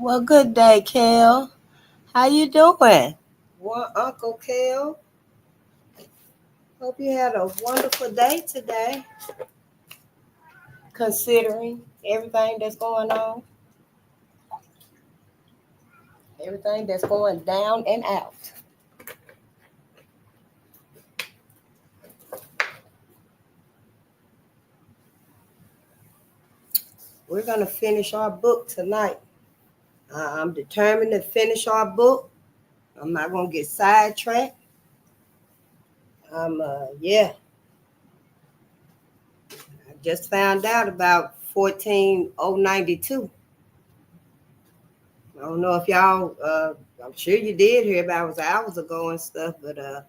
Well, good day, Kel. How you doing? Well, Uncle Kel. Hope you had a wonderful day today, considering everything that's going on, everything that's going down and out. We're going to finish our book tonight. I'm determined to finish our book. I'm not going to get sidetracked. Yeah. I just found out about 14092. I don't know if y'all, I'm sure you did hear about it, was hours ago and stuff, but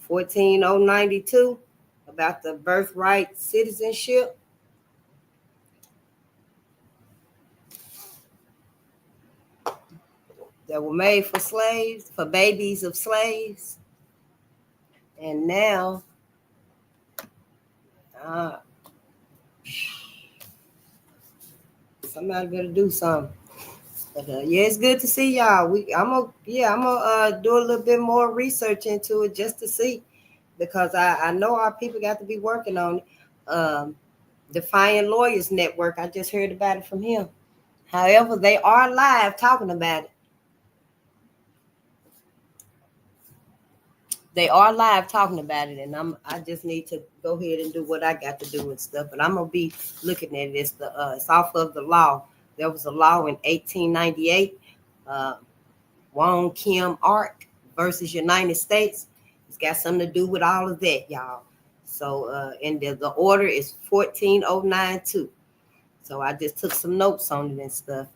14092 about the birthright citizenship. That were made for slaves, for babies of slaves. And now, somebody better do something. But yeah, it's good to see y'all. I'm gonna do a little bit more research into it just to see, because I know our people got to be working on it. Defiant Lawyers Network. I just heard about it from him. However, they are live talking about it. They are live talking about it, and I just need to go ahead and do what I got to do and stuff. But I'm gonna be looking at it. It's off of the law. There was a law in 1898, Wong Kim Ark versus United States. It's got something to do with all of that, y'all. So, and the order is 14092. So I just took some notes on it and stuff.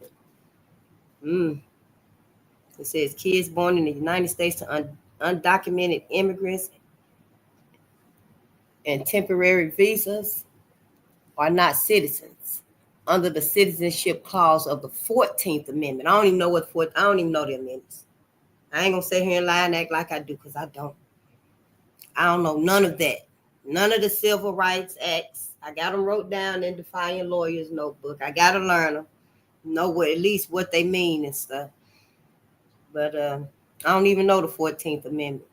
It says kids born in the United States to undocumented immigrants and temporary visas are not citizens under the citizenship clause of the 14th Amendment. I don't even know I don't even know the amendments. I ain't gonna sit here and lie and act like I do, because I don't. I don't know none of that. None of the Civil Rights Acts. I got them wrote down in Defiant Lawyers Notebook. I gotta learn them, know what at least what they mean and stuff. But I don't even know the 14th Amendment.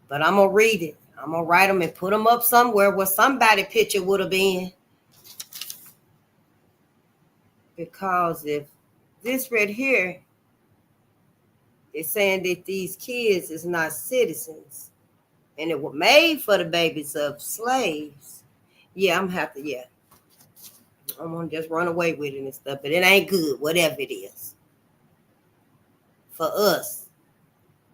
But I'm gonna read it. I'm gonna write them and put them up somewhere where somebody's picture would have been. Because if this right here is saying that these kids is not citizens and it was made for the babies of slaves, yeah, I'm gonna just run away with it and stuff. But it ain't good, whatever it is. For us,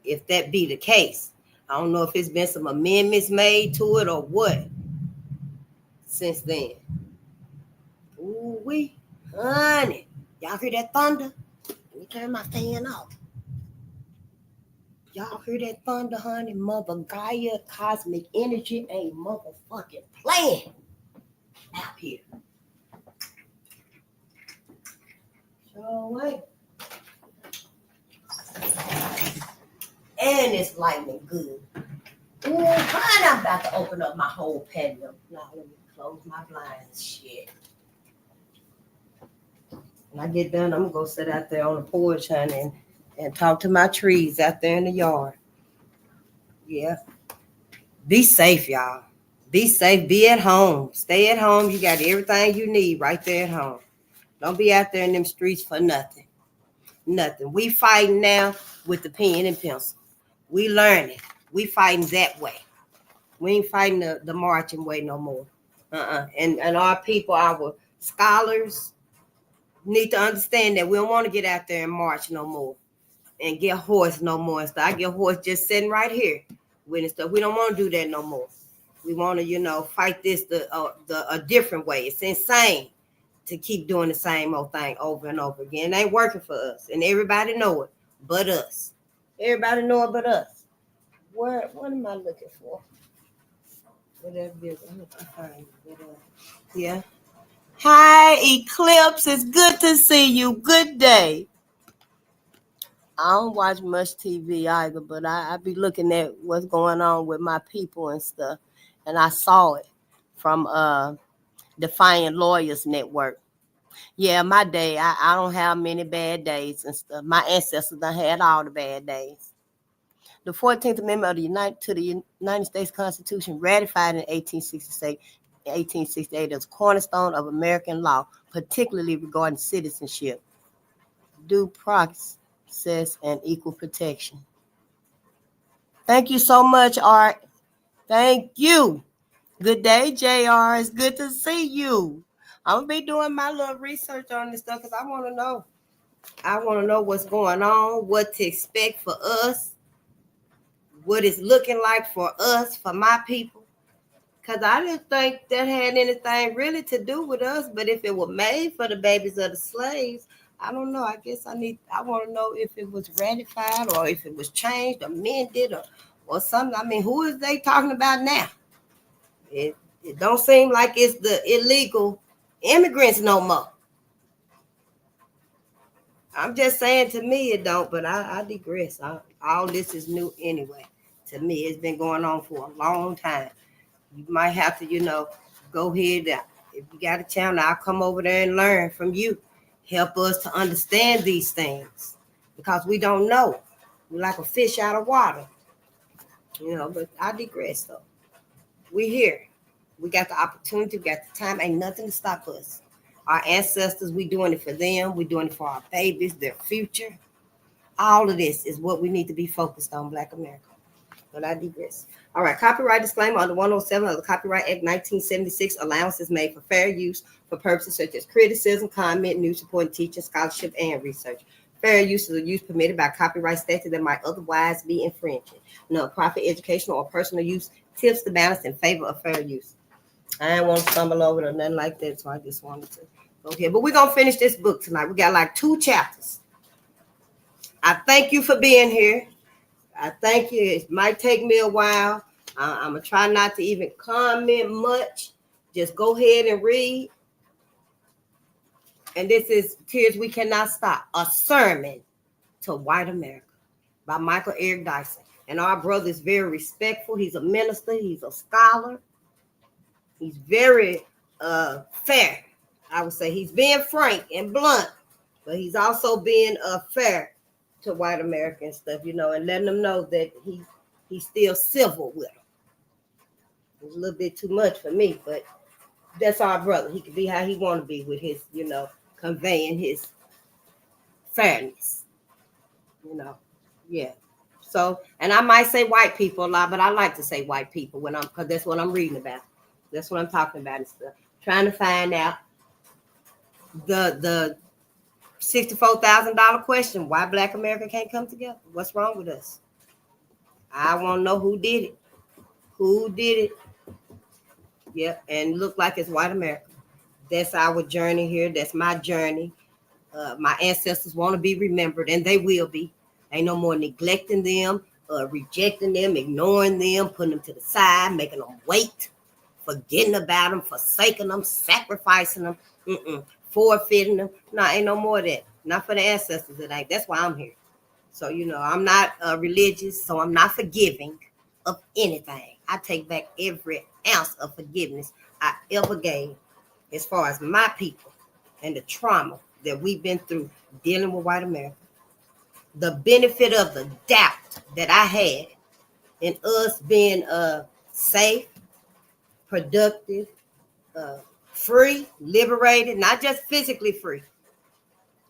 if that be the case. I don't know if it's been some amendments made to it or what since then. Ooh wee, honey. Y'all hear that thunder? Let me turn my fan off. Y'all hear that thunder, honey? Mother Gaia, cosmic energy ain't motherfucking playing out here. So wait. And it's lightning good. Ooh, honey, I'm about to open up my whole patio. Now let me close my blinds. Shit. When I get done, I'm gonna go sit out there on the porch, honey, and talk to my trees out there in the yard. Yeah. Be safe, y'all. Be safe. Be at home. Stay at home. You got everything you need right there at home. Don't be out there in them streets for nothing. Nothing. We fighting now with the pen and pencil. We learning. We fighting that way. We ain't fighting the marching way no more. And our people, our scholars, need to understand that we don't want to get out there and march no more and get horse no more and stuff. I get horse just sitting right here with and stuff. We don't want to do that no more. We want to, fight this a different way. It's insane to keep doing the same old thing over and over again. It ain't working for us, and everybody know it, but us. Everybody know it, but us. What am I looking for? Whatever it is, I'm looking to find it. Yeah. Hi, Eclipse. It's good to see you. Good day. I don't watch much TV either, but I be looking at what's going on with my people and stuff. And I saw it from Defiant Lawyers Network. Yeah, my day, I don't have many bad days and stuff. My ancestors done had all the bad days. The 14th Amendment of the United States Constitution, ratified in 1868 as a cornerstone of American law, particularly regarding citizenship, due process, and equal protection. Thank you so much, Art. Thank you. Good day, JR. It's good to see you. I'm going to be doing my little research on this stuff because I want to know. I want to know what's going on, what to expect for us, what it's looking like for us, for my people. Because I didn't think that had anything really to do with us. But if it were made for the babies of the slaves, I don't know. I guess I want to know if it was ratified or if it was changed, amended, or something. I mean, who is they talking about now? It don't seem like it's the illegal immigrants no more. I'm just saying, to me it don't, but I digress. All this is new anyway. To me, it's been going on for a long time. You might have to, go ahead. If you got a channel, I'll come over there and learn from you. Help us to understand these things because we don't know. We're like a fish out of water. But I digress though. We're here. We got the opportunity, we got the time. Ain't nothing to stop us. Our ancestors, we doing it for them. We doing it for our babies, their future. All of this is what we need to be focused on, Black America. But I digress. All right, copyright disclaimer under 107 of the Copyright Act 1976, allowance is made for fair use for purposes such as criticism, comment, news support, teaching, scholarship, and research. Fair use is a use permitted by copyright statute that might otherwise be infringing. Non-profit, educational, or personal use tips the balance in favor of fair use. I didn't want to stumble over it or nothing like that, so I just wanted to go here. But we're going to finish this book tonight. We got like 2 chapters. I thank you for being here. I thank you. It might take me a while. I'm going to try not to even comment much. Just go ahead and read. And this is Tears We Cannot Stop, a sermon to white America by Michael Eric Dyson. And our brother is very respectful. He's a minister. He's a scholar. He's very fair. I would say he's being frank and blunt, but he's also being fair to white America and stuff, and letting them know that he's still civil with them. It's a little bit too much for me, but that's our brother. He can be how he want to be with his, conveying his fairness. Yeah. So, and I might say white people a lot, but I like to say white people because that's what I'm reading about. That's what I'm talking about and stuff. Trying to find out the $64,000 question: why Black America can't come together? What's wrong with us? I want to know who did it. Who did it? Yep, and look like it's white America. That's our journey here. That's my journey. My ancestors want to be remembered, and they will be. Ain't no more neglecting them, rejecting them, ignoring them, putting them to the side, making them wait, forgetting about them, forsaking them, sacrificing them, forfeiting them. No, ain't no more of that. Not for the ancestors. It ain't. That's why I'm here. So, I'm not religious, so I'm not forgiving of anything. I take back every ounce of forgiveness I ever gave as far as my people and the trauma that we've been through dealing with white America. The benefit of the doubt that I had in us being safe, productive, free, liberated, not just physically free.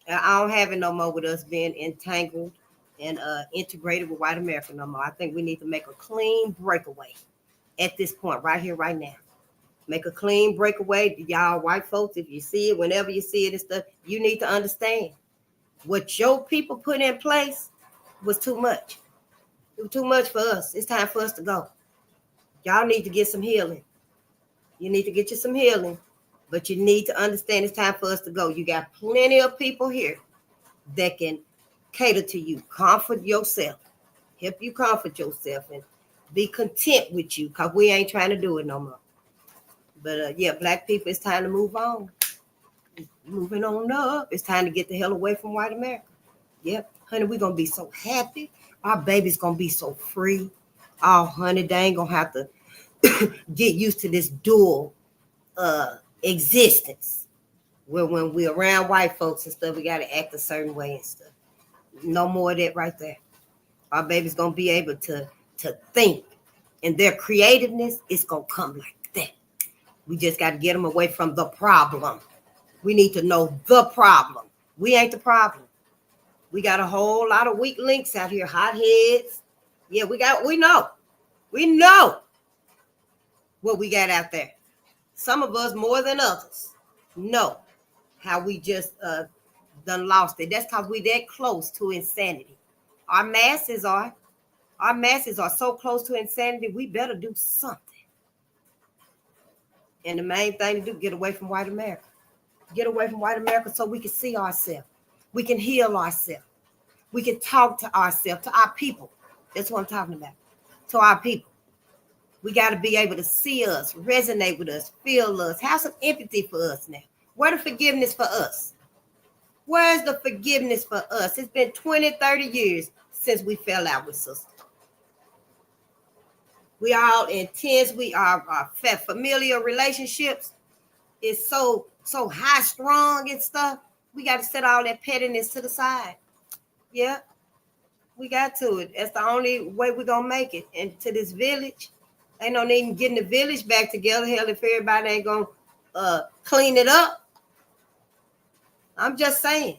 I don't have it no more with us being entangled and integrated with white America no more. I think we need to make a clean breakaway at this point, right here, right now. Make a clean breakaway. Y'all white folks, if you see it, whenever you see it and stuff, you need to understand what your people put in place was too much. It was too much for us. It's time for us to go. Y'all need to get some healing. You need to get you some healing, but you need to understand it's time for us to go. You got plenty of people here that can cater to you, comfort yourself, help you comfort yourself, and be content with you, because we ain't trying to do it no more. But yeah, Black people, it's time to move on. Moving on up. It's time to get the hell away from white America. Yep, honey, we're going to be so happy. Our baby's going to be so free. Oh, honey, they ain't going to have to get used to this dual existence. Well, when we're around white folks and stuff, we got to act a certain way and stuff. No more of that right there. Our baby's going to be able to think. And their creativeness is going to come like that. We just got to get them away from the problem. We need to know the problem. We ain't the problem. We got a whole lot of weak links out here, hotheads. Yeah, we know what we got out there. Some of us more than others know how we just done lost it. That's because we that close to insanity. Our masses are so close to insanity, we better do something. And the main thing to do, get away from white America. Get away from white America so we can see ourselves. We can heal ourselves. We can talk to ourselves, to our people. That's what I'm talking about. To our people. We got to be able to see us, resonate with us, feel us, have some empathy for us now. Where the forgiveness for us? Where's the forgiveness for us? It's been 20, 30 years since we fell out with sister. We are all intense. We are familial relationships. It's so high strung and stuff. We got to set all that pettiness to the side. Yeah, we got to it. That's the only way we're going to make it. And to this village, ain't no need in getting the village back together. Hell, if everybody ain't going to clean it up. I'm just saying.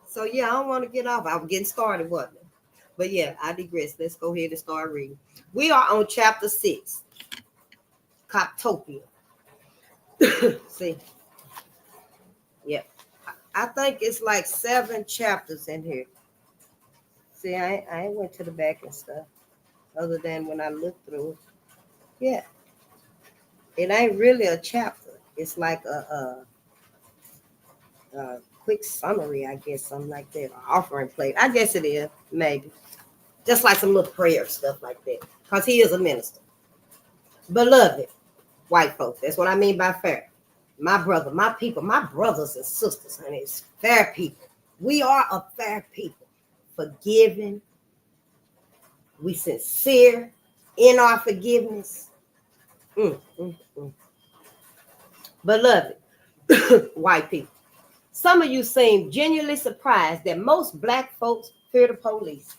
So, yeah, I don't want to get off. I was getting started, wasn't it? But, yeah, I digress. Let's go ahead and start reading. We are on chapter 6, Coptopia. See? Yeah. I think it's like 7 chapters in here. See, I ain't went to the back and stuff, other than when I looked through it. Yeah. It ain't really a chapter. It's like a quick summary, I guess, something like that. An offering plate. I guess it is, maybe. Just like some little prayer stuff like that. Because he is a minister. Beloved, white folks. That's what I mean by fair. My brother, my people, my brothers and sisters, honey, it's fair people. We are a fair people. Forgiving. We sincere in our forgiveness. Beloved, white people. Some of you seem genuinely surprised that most black folks fear the police.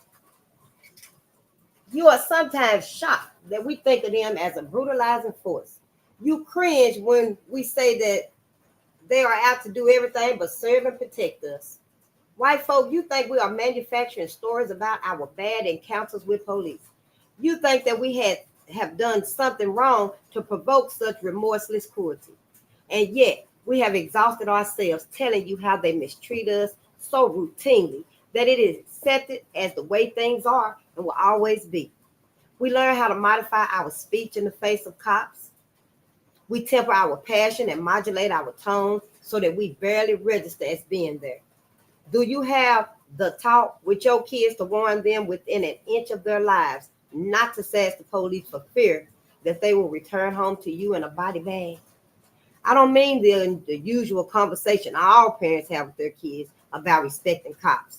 You are sometimes shocked that we think of them as a brutalizing force. You cringe when we say that they are out to do everything but serve and protect us. White folk, you think we are manufacturing stories about our bad encounters with police. You think that we have done something wrong to provoke such remorseless cruelty. And yet, we have exhausted ourselves telling you how they mistreat us so routinely that it is accepted as the way things are and will always be. We learn how to modify our speech in the face of cops. We temper our passion and modulate our tone so that we barely register as being there. Do you have the talk with your kids to warn them within an inch of their lives not to sass the police for fear that they will return home to you in a body bag? I don't mean the usual conversation all parents have with their kids about respecting cops.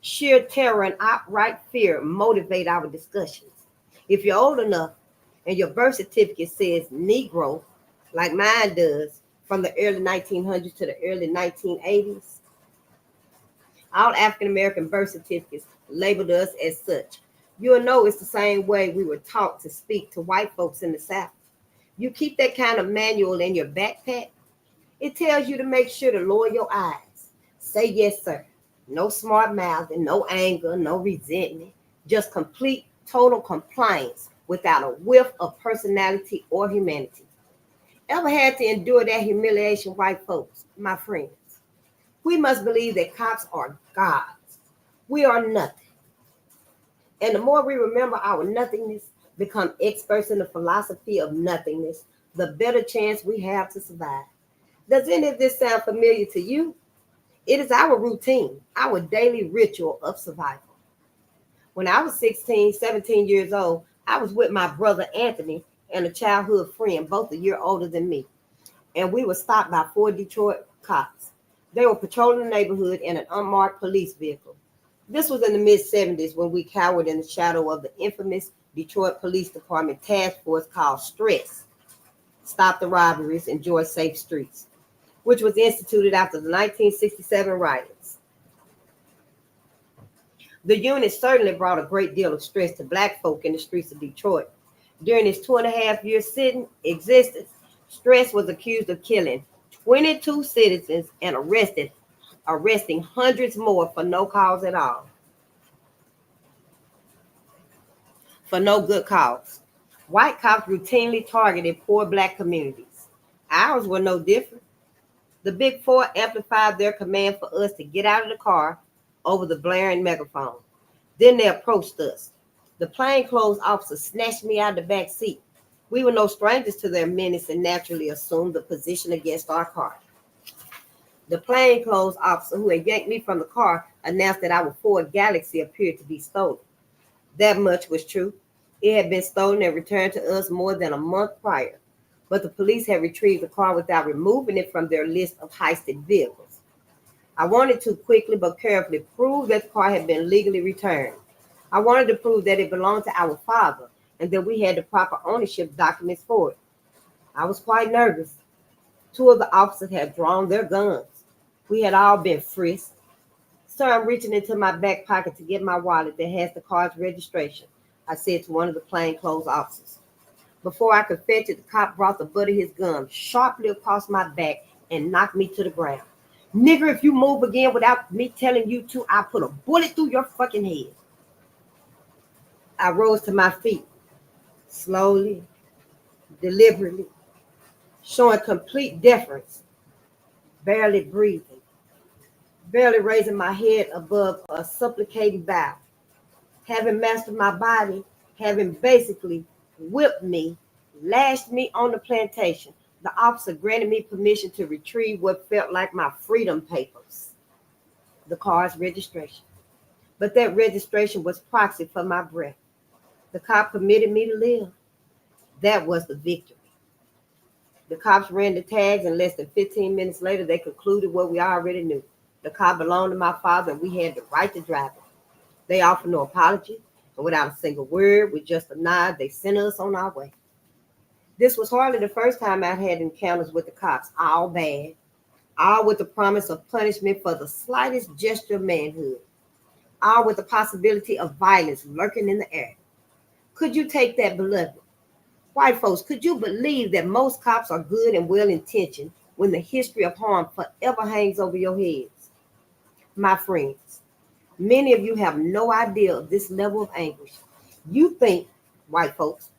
Sheer terror and outright fear motivate our discussions. If you're old enough and your birth certificate says Negro, like mine does, from the early 1900s to the early 1980s, all African-American birth certificates labeled us as such. You'll know it's the same way we were taught to speak to white folks in the South. You keep that kind of manual in your backpack. It tells you to make sure to lower your eyes. Say yes, sir. No smart mouthing, no anger, no resentment. Just complete, total compliance without a whiff of personality or humanity. Ever had to endure that humiliation, white folks, my friends? We must believe that cops are gods. We are nothing. And the more we remember our nothingness, become experts in the philosophy of nothingness, the better chance we have to survive. Does any of this sound familiar to you? It is our routine, our daily ritual of survival. When I was 16, 17 years old, I was with my brother Anthony and a childhood friend, both a year older than me. And we were stopped by 4 Detroit cops. They were patrolling the neighborhood in an unmarked police vehicle. This was in the mid-70s when we cowered in the shadow of the infamous Detroit Police Department task force called STRESS. Stop the robberies, enjoy safe streets. which was instituted after the 1967 riots. The unit certainly brought a great deal of stress to Black folk in the streets of Detroit. During its 2.5-year sitting existence, Stress was accused of killing 22 citizens and arresting hundreds more for no cause at all. For no good cause. White cops routinely targeted poor Black communities. Ours were no different. The Big Four amplified their command for us to get out of the car over the blaring megaphone. Then they approached us. The plainclothes officer snatched me out of the back seat. We were no strangers to their menace and naturally assumed the position against our car. The plainclothes officer who had yanked me from the car announced that our Ford Galaxy appeared to be stolen. That much was true. It had been stolen and returned to us more than a month prior, but the police had retrieved the car without removing it from their list of heisted vehicles. I wanted to quickly but carefully prove that the car had been legally returned. I wanted to prove that it belonged to our father and that we had the proper ownership documents for it. I was quite nervous. 2 of the officers had drawn their guns. We had all been frisked. Sir, I'm reaching into my back pocket to get my wallet that has the car's registration, I said to one of the plainclothes officers. Before I could fetch it, the cop brought the butt of his gun sharply across my back and knocked me to the ground. Nigger, if you move again without me telling you to, I'll put a bullet through your fucking head. I rose to my feet, slowly, deliberately, showing complete deference, barely breathing, barely raising my head above a supplicating bow. Having mastered my body, having basically whipped me, lashed me on the plantation, the officer granted me permission to retrieve what felt like my freedom papers, the car's registration. But that registration was proxy for my breath. The cop permitted me to live. That was the victory. The cops ran the tags, and less than 15 minutes later, they concluded what we already knew. The car belonged to my father, and we had the right to drive it. They offered no apology, and without a single word, with just a nod, they sent us on our way. This was hardly the first time I had encounters with the cops, all bad, all with the promise of punishment for the slightest gesture of manhood, all with the possibility of violence lurking in the air. Could you take that, beloved? White folks, could you believe that most cops are good and well-intentioned when the history of harm forever hangs over your heads? My friends, many of you have no idea of this level of anguish. You think, white folks,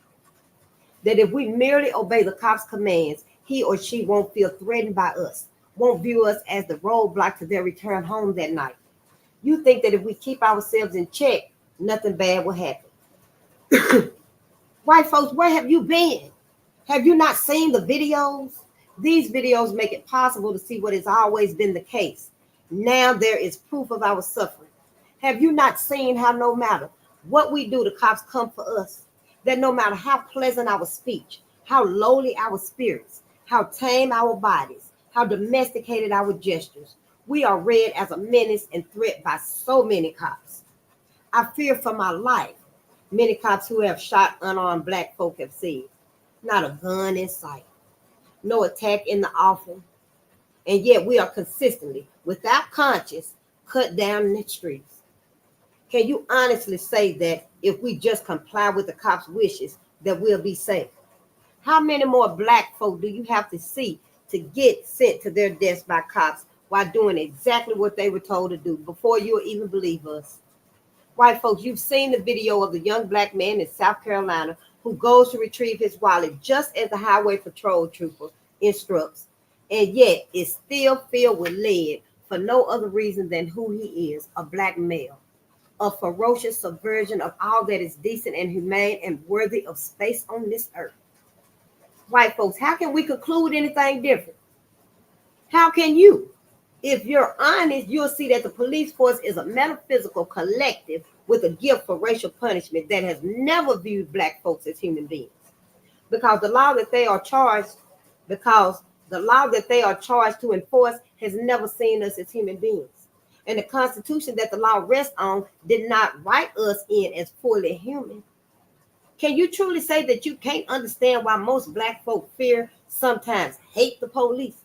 that if we merely obey the cop's commands, he or she won't feel threatened by us, won't view us as the roadblock to their return home that night. You think that if we keep ourselves in check, nothing bad will happen. White folks, where have you been? Have you not seen the videos? These videos make it possible to see what has always been the case. Now there is proof of our suffering. Have you not seen how no matter what we do, the cops come for us? That no matter how pleasant our speech, how lowly our spirits, how tame our bodies, how domesticated our gestures, we are read as a menace and threat by so many cops. I fear for my life. Many cops who have shot unarmed Black folk have said, not a gun in sight, no attack in the offing, and yet we are consistently, without conscience, cut down in the streets. Can you honestly say that if we just comply with the cops' wishes, that we'll be safe? How many more Black folk do you have to see to get sent to their deaths by cops while doing exactly what they were told to do before you'll even believe us? White folks, you've seen the video of the young Black man in South Carolina who goes to retrieve his wallet just as the highway patrol trooper instructs, and yet is still filled with lead for no other reason than who he is, a Black male, a ferocious subversion of all that is decent and humane and worthy of space on this earth. White folks, how can we conclude anything different? How can you? If you're honest, you'll see that the police force is a metaphysical collective with a gift for racial punishment that has never viewed Black folks as human beings. Because the law that they are charged to enforce has never seen us as human beings. And the Constitution that the law rests on did not write us in as fully human. Can you truly say that you can't understand why most Black folk fear, sometimes hate the police?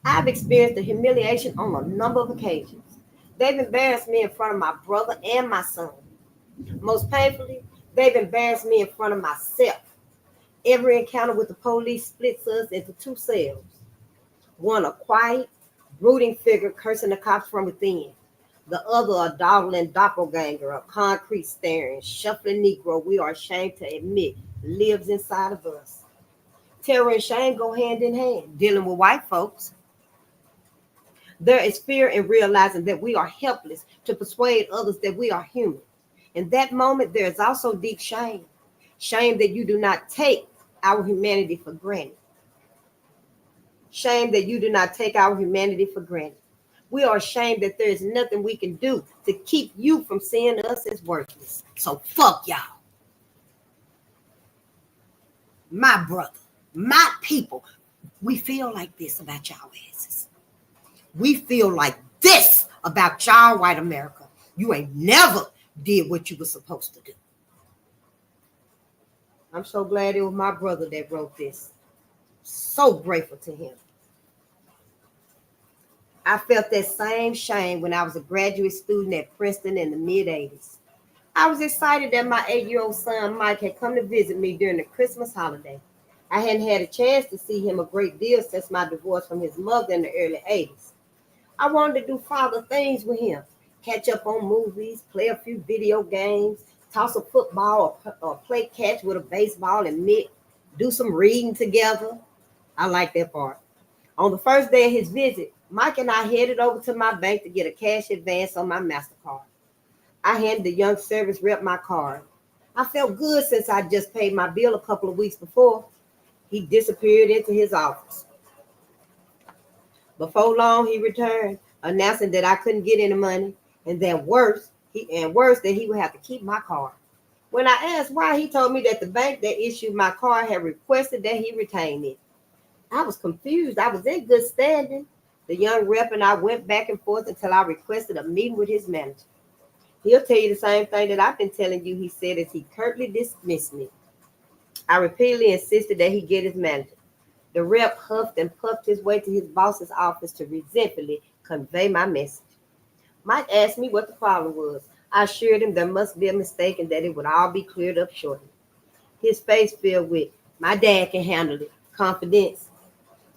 I've experienced the humiliation on a number of occasions. They've embarrassed me in front of my brother and my son. Most painfully, they've embarrassed me in front of myself. Every encounter with the police splits us into two selves. One, a quiet, brooding figure cursing the cops from within. The other, a dawdling doppelganger, a concrete staring, shuffling Negro we are ashamed to admit lives inside of us. Terror and shame go hand in hand. Dealing with white folks, there is fear in realizing that we are helpless to persuade others that we are human. In that moment, there is also deep shame. Shame that you do not take our humanity for granted. Shame that you do not take our humanity for granted. We are ashamed that there is nothing we can do to keep you from seeing us as worthless. So fuck y'all. My brother, my people, we feel like this about y'all asses. We feel like this about y'all, white America. You ain't never did what you were supposed to do. I'm so glad it was my brother that wrote this. So grateful to him. I felt that same shame when I was a graduate student at Princeton in the mid-'80s. I was excited that my 8-year-old son Mike had come to visit me during the Christmas holiday. I hadn't had a chance to see him a great deal since my divorce from his mother in the early 80s. I wanted to do father things with him, catch up on movies, play a few video games, toss a football or play catch with a baseball and mitt, do some reading together. I like that part. On the first day of his visit, Mike and I headed over to my bank to get a cash advance on my MasterCard. I handed the young service rep my card. I felt good since I just paid my bill a couple of weeks before. He disappeared into his office. Before long, he returned, announcing that I couldn't get any money, and that worse, that he would have to keep my card. When I asked why, he told me that the bank that issued my card had requested that he retain it. I was confused. I was in good standing. The young rep and I went back and forth until I requested a meeting with his manager. He'll tell you the same thing that I've been telling you, he said as he curtly dismissed me. I repeatedly insisted that he get his manager. The rep huffed and puffed his way to his boss's office to resentfully convey my message. Mike asked me what the problem was. I assured him there must be a mistake and that it would all be cleared up shortly. His face filled with, "My dad can handle it," confidence.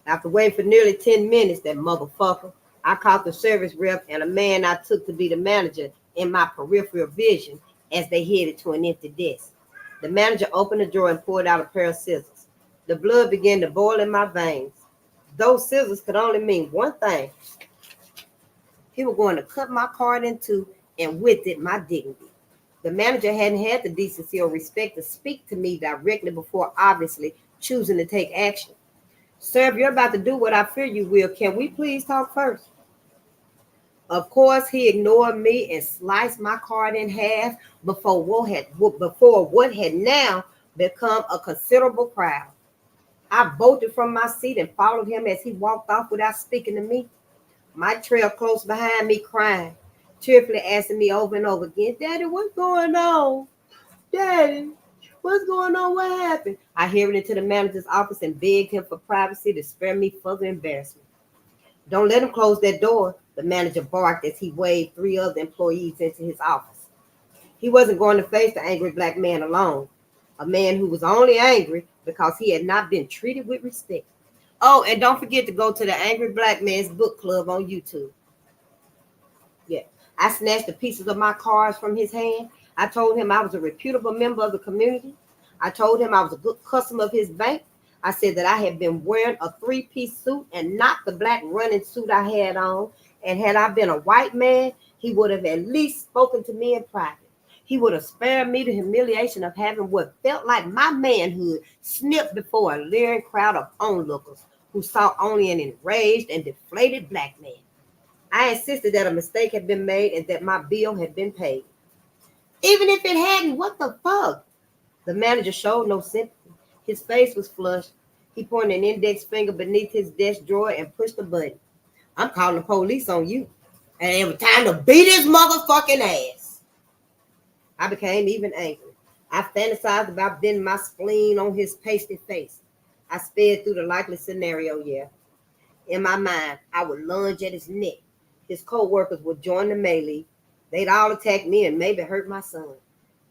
After waiting for nearly 10 minutes, that motherfucker, I caught the service rep and a man I took to be the manager in my peripheral vision as they headed to an empty desk. The manager opened the drawer and pulled out a pair of scissors. The blood began to boil in my veins. Those scissors could only mean one thing. He was going to cut my card in two and with it my dignity. The manager hadn't had the decency or respect to speak to me directly before obviously choosing to take action. "Sir, if you're about to do what I fear you will, can we please talk first?" Of course, he ignored me and sliced my card in half before what had now become a considerable crowd. I bolted from my seat and followed him as he walked off without speaking to me. Mike trailed close behind me, crying, tearfully asking me over and over again, "Daddy, what's going on? Daddy, what's going on? What happened?" I hurried into the manager's office and begged him for privacy to spare me further embarrassment. "Don't let him close that door," the manager barked as he waved 3 other employees into his office. He wasn't going to face the angry black man alone, a man who was only angry because he had not been treated with respect. Oh, and don't forget to go to the Angry Black Man's Book Club on YouTube. Yeah, I snatched the pieces of my cards from his hand. I told him I was a reputable member of the community. I told him I was a good customer of his bank. I said that I had been wearing a 3-piece suit and not the black running suit I had on. And had I been a white man, he would have at least spoken to me in private. He would have spared me the humiliation of having what felt like my manhood snipped before a leering crowd of onlookers who saw only an enraged and deflated black man. I insisted that a mistake had been made and that my bill had been paid. Even if it hadn't, what the fuck? The manager showed no sympathy. His face was flushed. He pointed an index finger beneath his desk drawer and pushed a button. "I'm calling the police on you. And it was time to beat his motherfucking ass." I became even angry. I fantasized about bending my spleen on his pasty face. I sped through the likely scenario, yeah. In my mind, I would lunge at his neck. His co-workers would join the melee. They'd all attack me and maybe hurt my son.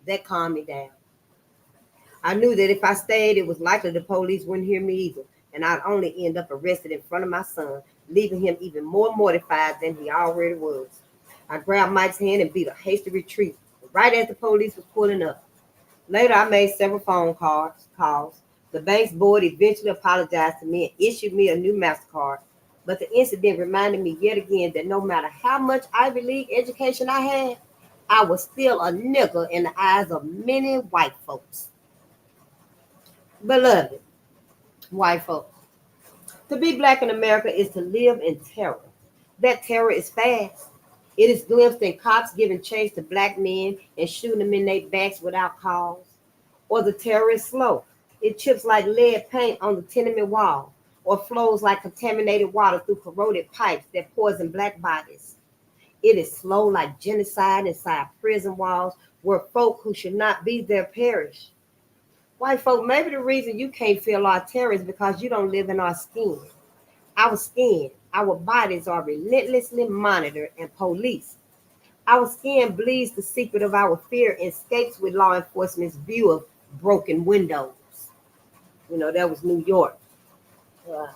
That calmed me down. I knew that if I stayed, it was likely the police wouldn't hear me either, and I'd only end up arrested in front of my son, leaving him even more mortified than he already was. I grabbed Mike's hand and beat a hasty retreat right as the police was pulling up. Later, I made several phone calls. The bank's board eventually apologized to me and issued me a new MasterCard. But the incident reminded me yet again that no matter how much Ivy League education I had, I was still a nigger in the eyes of many white folks. Beloved, white folks, to be black in America is to live in terror. That terror is fast. It is glimpsed in cops giving chase to black men and shooting them in their backs without cause. Or the terror is slow. It chips like lead paint on the tenement wall, or flows like contaminated water through corroded pipes that poison black bodies. It is slow like genocide inside prison walls where folk who should not be there perish. White folk, maybe the reason you can't feel our terror is because you don't live in our skin. Our skin, our bodies are relentlessly monitored and policed. Our skin bleeds the secret of our fear and escapes with law enforcement's view of broken windows. That was New York. I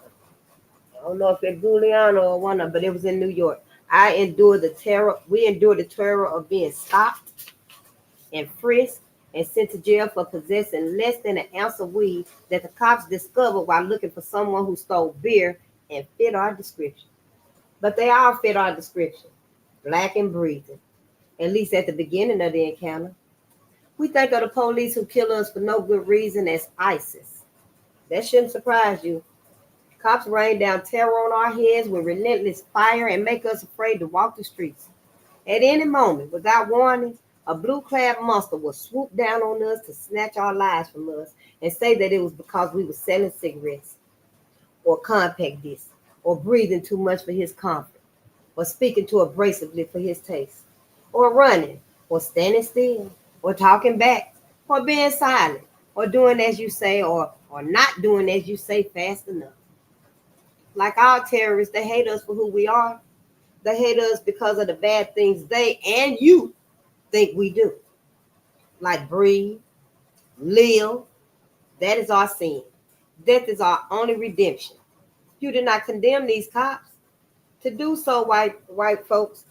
don't know if it's Giuliano or one of them, but it was in New York. We endured the terror of being stopped and frisked and sent to jail for possessing less than an ounce of weed that the cops discovered while looking for someone who stole beer and fit our description. But they all fit our description, black and breathing, at least at the beginning of the encounter. We think of the police who kill us for no good reason as ISIS. That shouldn't surprise you. Cops rain down terror on our heads with relentless fire and make us afraid to walk the streets. At any moment, without warning, a blue-clad monster will swoop down on us to snatch our lives from us and say that it was because we were selling cigarettes or compact discs or breathing too much for his comfort or speaking too abrasively for his taste or running or standing still or talking back or being silent or doing as you say or not doing as you say fast enough. Like all terrorists, they hate us for who we are. They hate us because of the bad things they and you think we do. Like breathe, live. That is our sin. Death is our only redemption. You did not condemn these cops. To do so, white folks,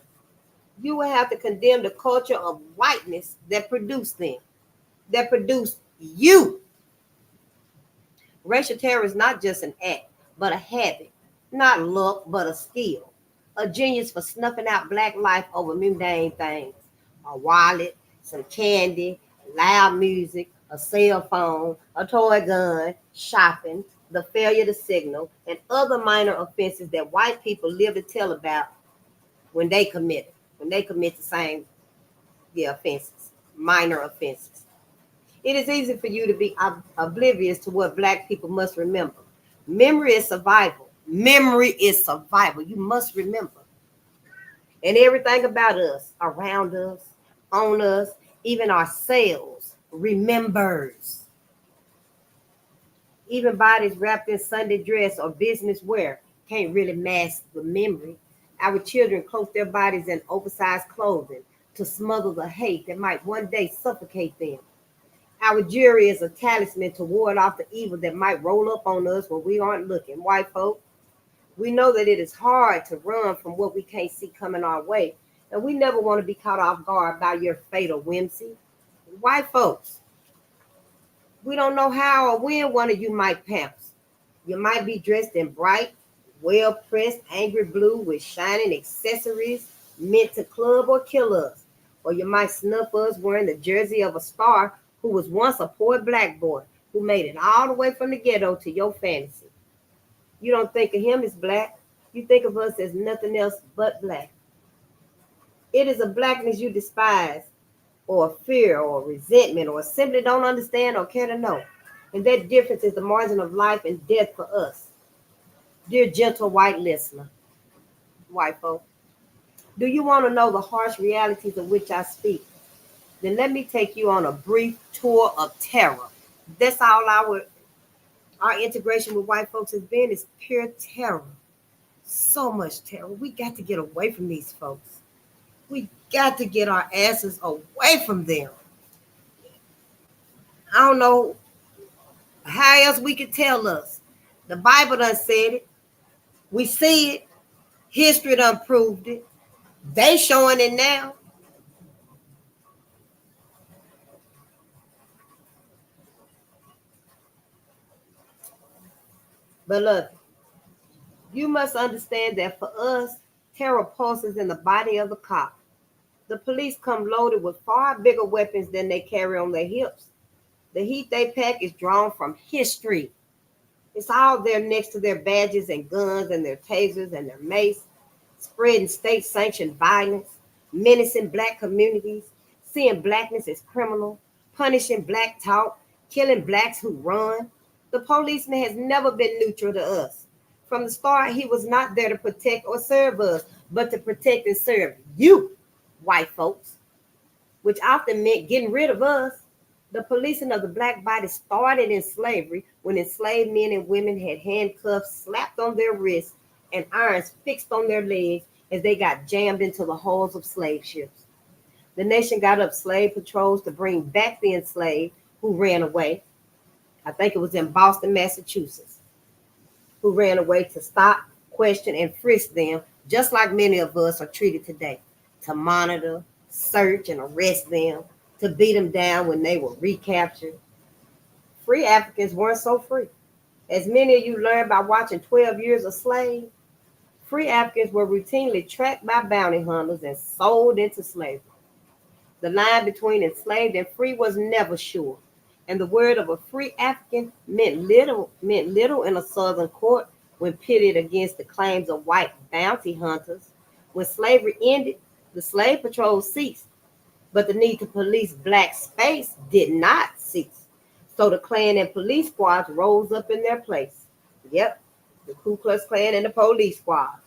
you will have to condemn the culture of whiteness that produced them, that produced you. Racial terror is not just an act, but a habit. Not luck, but a skill. A genius for snuffing out black life over mundane things. A wallet, some candy, loud music, a cell phone, a toy gun, shopping, the failure to signal, and other minor offenses that white people live to tell about when they commit the same offenses, minor offenses. It is easy for you to be oblivious to what black people must remember. Memory is survival. Memory is survival. You must remember. And everything about us, around us, on us, even ourselves, remembers. Even bodies wrapped in Sunday dress or business wear can't really mask the memory. Our children cloak their bodies in oversized clothing to smother the hate that might one day suffocate them. Our jury is a talisman to ward off the evil that might roll up on us when we aren't looking. White folk, we know that it is hard to run from what we can't see coming our way, and we never want to be caught off guard by your fatal whimsy. White folks, we don't know how or when one of you might pounce. You might be dressed in bright, well-pressed, angry blue with shining accessories meant to club or kill us. Or you might snuff us wearing the jersey of a star who was once a poor black boy who made it all the way from the ghetto to your fantasy. You don't think of him as black. You think of us as nothing else but black. It is a blackness you despise or fear or resentment or simply don't understand or care to know. And that difference is the margin of life and death for us. Dear gentle white listener, white folk, do you want to know the harsh realities of which I speak? Then let me take you on a brief tour of terror. That's all our integration with white folks has been, is pure terror. So much terror. We got to get away from these folks. We got to get our asses away from them. I don't know how else we could tell us. The Bible done said it. We see it. History done proved it. They showing it now. But look, you must understand that for us, terror pulses in the body of the cop. The police come loaded with far bigger weapons than they carry on their hips. The heat they pack is drawn from history. It's all there next to their badges and guns and their tasers and their mace, spreading state sanctioned violence, menacing black communities, seeing blackness as criminal, punishing black talk, killing blacks who run. The policeman has never been neutral to us. From the start, he was not there to protect or serve us, but to protect and serve you, white folks, which often meant getting rid of us. The policing of the black body started in slavery when enslaved men and women had handcuffs slapped on their wrists and irons fixed on their legs as they got jammed into the hulls of slave ships. The nation got up slave patrols to bring back the enslaved who ran away. I think it was in Boston, Massachusetts, who ran away to stop, question, and frisk them, just like many of us are treated today, to monitor, search, and arrest them, to beat them down when they were recaptured. Free Africans weren't so free. As many of you learned by watching 12 Years a Slave, free Africans were routinely tracked by bounty hunters and sold into slavery. The line between enslaved and free was never sure, and the word of a free African meant little in a southern court when pitted against the claims of white bounty hunters. When slavery ended, the slave patrol ceased, but the need to police black space did not cease. So the Klan and police squads rose up in their place. Yep, the Ku Klux Klan and the police squads.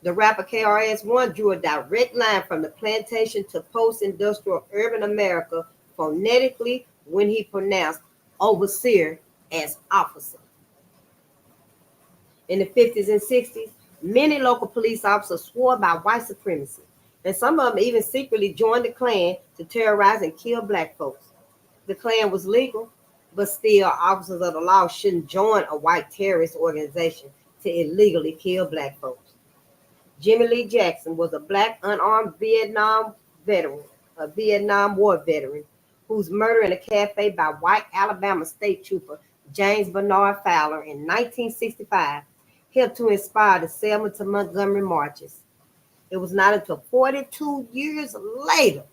The rapper KRS-One drew a direct line from the plantation to post-industrial urban America phonetically when he pronounced overseer as officer. In the 50s and 60s, many local police officers swore by white supremacy, and some of them even secretly joined the Klan to terrorize and kill black folks. The Klan was legal, but still, officers of the law shouldn't join a white terrorist organization to illegally kill black folks. Jimmy Lee Jackson was a black unarmed Vietnam War veteran, whose murder in a cafe by white Alabama state trooper James Bernard Fowler in 1965 helped to inspire the Selma to Montgomery marches. It was not until 42 years later,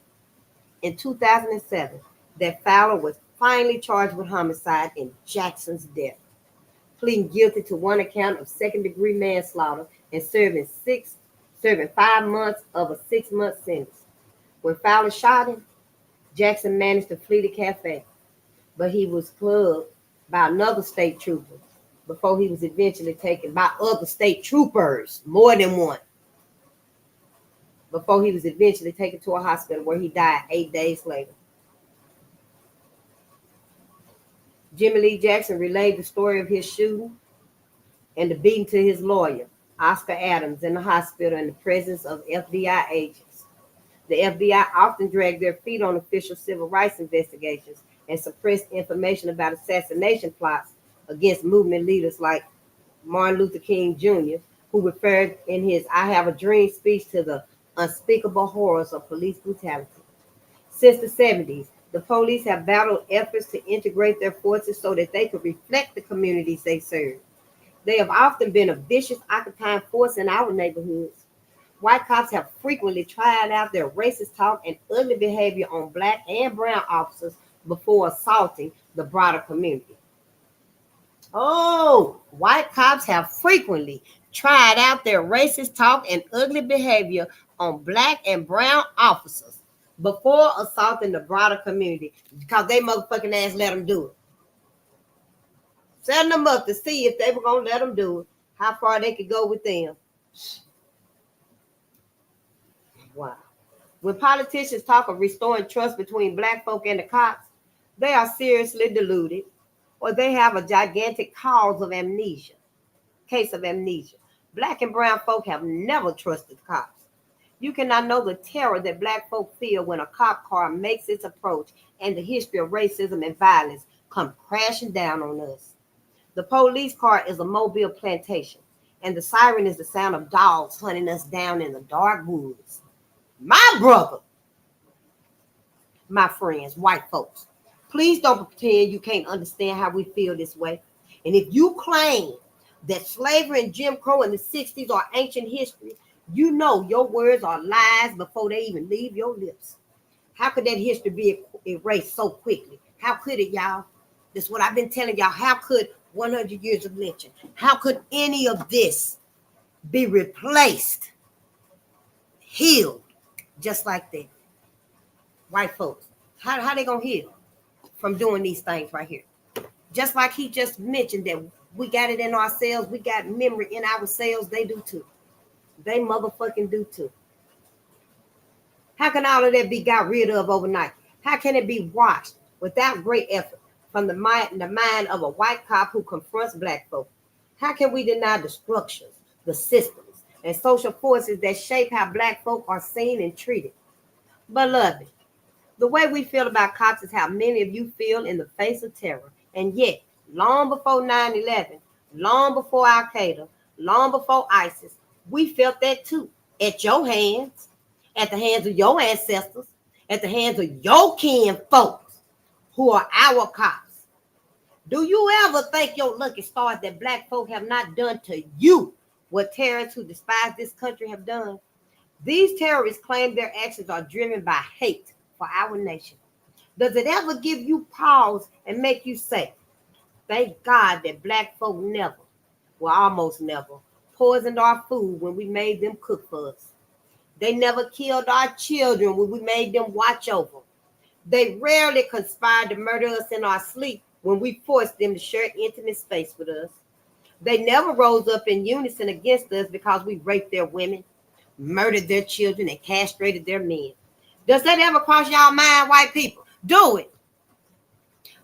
in 2007, that Fowler was finally charged with homicide in Jackson's death, pleading guilty to one account of second-degree manslaughter and serving 5 months of a 6-month sentence. When Fowler shot him, Jackson managed to flee the cafe, but he was clubbed by another state trooper before he was eventually taken by other state troopers, more than one, before he was eventually taken to a hospital where he died 8 days later. Jimmy Lee Jackson relayed the story of his shooting and the beating to his lawyer, Oscar Adams, in the hospital in the presence of FBI agents. The FBI often dragged their feet on official civil rights investigations and suppressed information about assassination plots against movement leaders like Martin Luther King Jr., who referred in his I Have a Dream speech to the unspeakable horrors of police brutality. Since the 70s, the police have battled efforts to integrate their forces so that they could reflect the communities they serve. They have often been a vicious occupying force in our neighborhoods. White cops have frequently tried out their racist talk and ugly behavior on black and brown officers before assaulting the broader community. Oh, white cops have frequently tried out their racist talk and ugly behavior on black and brown officers before assaulting the broader community because they motherfucking ass let them do it. Setting them up to see if they were going to let them do it, how far they could go with them. Wow. When politicians talk of restoring trust between black folk and the cops, they are seriously deluded, or they have a gigantic case of amnesia. Black and brown folk have never trusted cops. You cannot know the terror that black folk feel when a cop car makes its approach and the history of racism and violence come crashing down on us. The police car is a mobile plantation, and the siren is the sound of dogs hunting us down in the dark woods. My brother, my friends, white folks, please don't pretend you can't understand how we feel this way. And if you claim that slavery and Jim Crow in the 60s are ancient history, you know your words are lies before they even leave your lips. How could that history be erased so quickly? How could it, y'all? That's what I've been telling y'all. How could 100 years of lynching, how could any of this be replaced, healed, just like that? White folks, how they gonna heal from doing these things right here? Just like he just mentioned that we got it in ourselves, we got memory in ourselves, they do too. They motherfucking do too. How can all of that be got rid of overnight? How can it be washed without great effort from the mind of a white cop who confronts black folk? How can we deny the structures, the systems, and social forces that shape how black folk are seen and treated? Beloved, the way we feel about cops is how many of you feel in the face of terror. And yet, long before 9/11, long before Al Qaeda, long before ISIS, we felt that too. At your hands, at the hands of your ancestors, at the hands of your kin folks who are our cops. Do you ever think your lucky stars that black folk have not done to you what terrorists who despise this country have done? These terrorists claim their actions are driven by hate for our nation. Does it ever give you pause and make you say, thank God that black folk never, well, almost never, poisoned our food when we made them cook for us? They never killed our children when we made them watch over. They rarely conspired to murder us in our sleep when we forced them to share intimate space with us. They never rose up in unison against us because we raped their women, murdered their children, and castrated their men. Does that ever cross y'all mind, white people? Do it.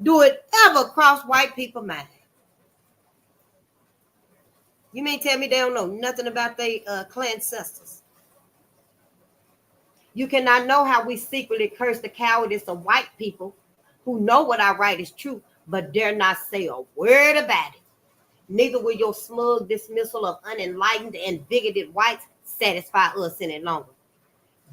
Do it ever cross white people's mind? You mean tell me they don't know nothing about their clan ancestors? You cannot know how we secretly curse the cowardice of white people who know what I write is true, but dare not say a word about it. Neither will your smug dismissal of unenlightened and bigoted whites satisfy us any longer.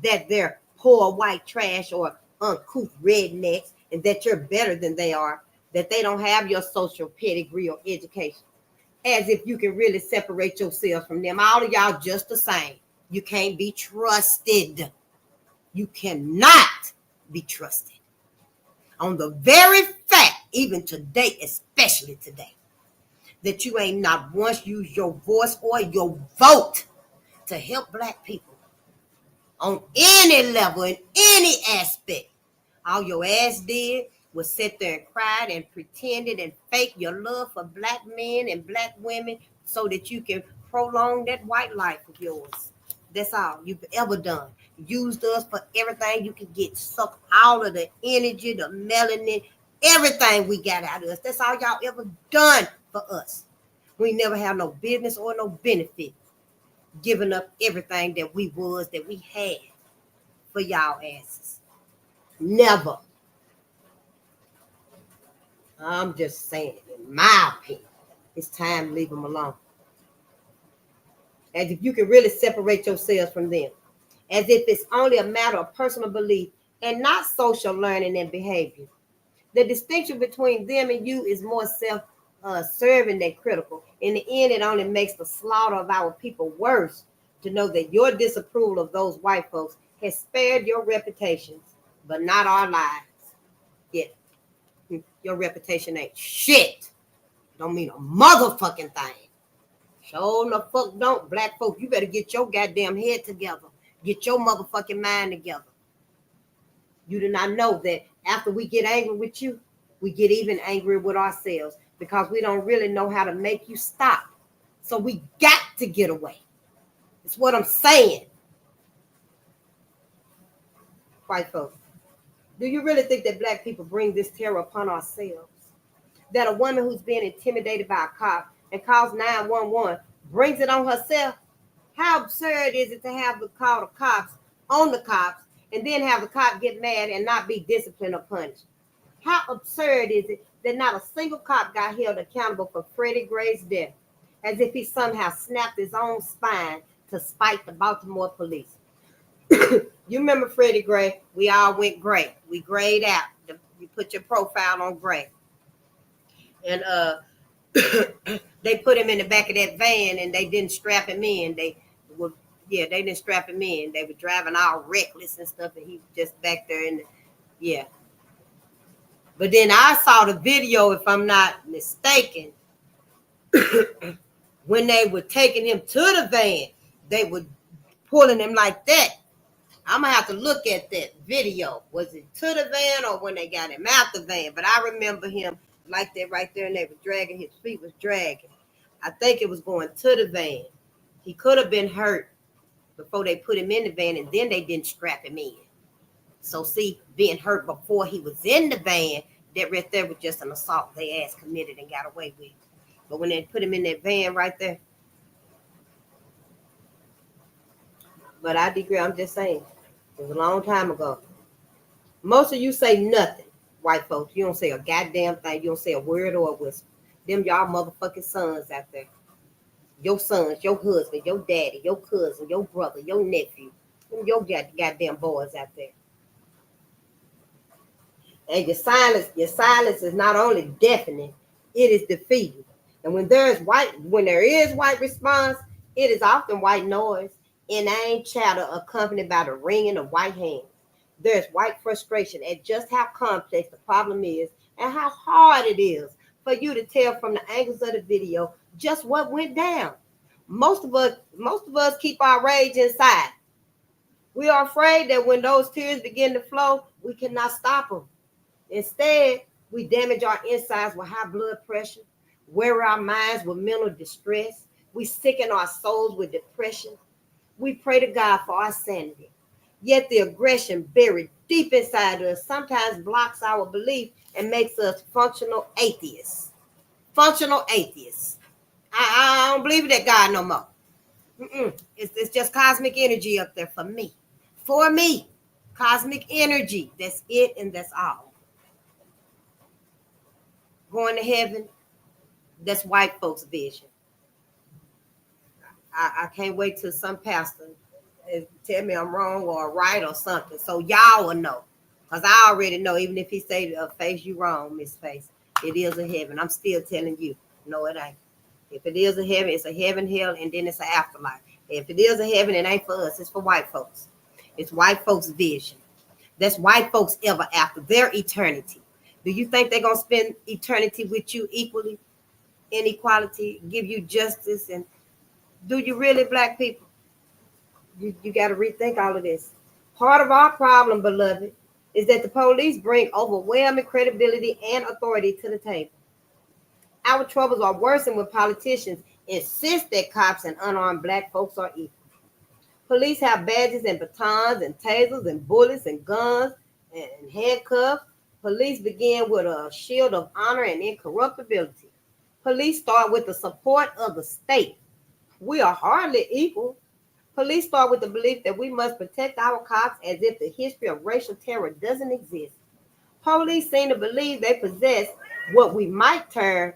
That they're poor white trash or uncouth rednecks, and that you're better than they are, that they don't have your social pedigree or education. As if you can really separate yourselves from them. All of y'all just the same. You can't be trusted. You cannot be trusted. On the very fact, even today, especially today, that you ain't not once used your voice or your vote to help black people on any level, in any aspect. All your ass did was sit there and cried and pretended and fake your love for black men and black women so that you can prolong that white life of yours. That's all you've ever done. Used us for everything you could get. Suck all of the energy, the melanin, everything we got out of us. That's all y'all ever done for us. We never have no business or no benefit giving up everything that we was, that we had for y'all asses. Never. I'm just saying, in my opinion, it's time to leave them alone. As if you can really separate yourselves from them. As if it's only a matter of personal belief and not social learning and behavior. The distinction between them and you is more self-serving than critical. In the end, it only makes the slaughter of our people worse to know that your disapproval of those white folks has spared your reputations, but not our lives. Yet, your reputation ain't shit. Don't mean a motherfucking thing. Sure the fuck don't. Black folk, you better get your goddamn head together. Get your motherfucking mind together. You do not know that after we get angry with you, we get even angrier with ourselves because we don't really know how to make you stop. So we got to get away. That's what I'm saying. White folks, do you really think that black people bring this terror upon ourselves? That a woman who's being intimidated by a cop and calls 911 brings it on herself. How absurd is it to have to call the cops on the cops and then have the cop get mad and not be disciplined or punished? How absurd is it that not a single cop got held accountable for Freddie Gray's death, as if he somehow snapped his own spine to spite the Baltimore police? You remember Freddie Gray? We all went gray. We grayed out. You put your profile on gray. And they put him in the back of that van and they didn't strap him in. They didn't strap him in. They were driving all reckless and stuff, and he was just back there But then I saw the video, if I'm not mistaken, when they were taking him to the van, they were pulling him like that. I'm gonna have to look at that video. Was it to the van or when they got him out the van? But I remember him like that right there, and they were dragging, his feet was dragging. I think it was going to the van. He could have been hurt before they put him in the van, and then they didn't strap him in. So see, being hurt before he was in the van, that right there was just an assault they ass committed and got away with. But when they put him in that van right there. But I digress, I'm just saying. It was a long time ago. Most of you say nothing, white folks. You don't say a goddamn thing. You don't say a word or a whisper. Them y'all motherfucking sons out there. Your sons, your husband, your daddy, your cousin, your brother, your nephew. Them your goddamn boys out there. And your silence is not only deafening, it is defeating. And when there is white response, it is often white noise, inane chatter accompanied by the ringing of white hands. There's white frustration at just how complex the problem is and how hard it is for you to tell from the angles of the video just what went down. Most of us keep our rage inside. We are afraid that when those tears begin to flow, we cannot stop them. Instead, we damage our insides with high blood pressure, wear our minds with mental distress. We sicken our souls with depression. We pray to God for our sanity. Yet the aggression buried deep inside us sometimes blocks our belief and makes us functional atheists. Functional atheists. I don't believe that God no more. It's just cosmic energy up there for me. For me. Cosmic energy. That's it and that's all. Going to heaven, that's white folks' vision. I can't wait till some pastor tell me I'm wrong or right or something, so y'all will know. Because I already know, even if he say, Face, you wrong, Miss Face. It is a heaven. I'm still telling you, no, it ain't. If it is a heaven, it's a heaven, hell, and then it's an afterlife. If it is a heaven, it ain't for us. It's for white folks. It's white folks' vision. That's white folks ever after, their eternity. Do you think they're going to spend eternity with you equally, in equality, give you justice? And do you really, black people? You got to rethink all of this. Part of our problem, beloved, is that the police bring overwhelming credibility and authority to the table. Our troubles are worsened when politicians insist that cops and unarmed black folks are equal. Police have badges and batons and tasers and bullets and guns and handcuffs. Police begin with a shield of honor and incorruptibility. Police start with the support of the state. We are hardly equal. Police start with the belief that we must protect our cops as if the history of racial terror doesn't exist. Police seem to believe they possess what we might term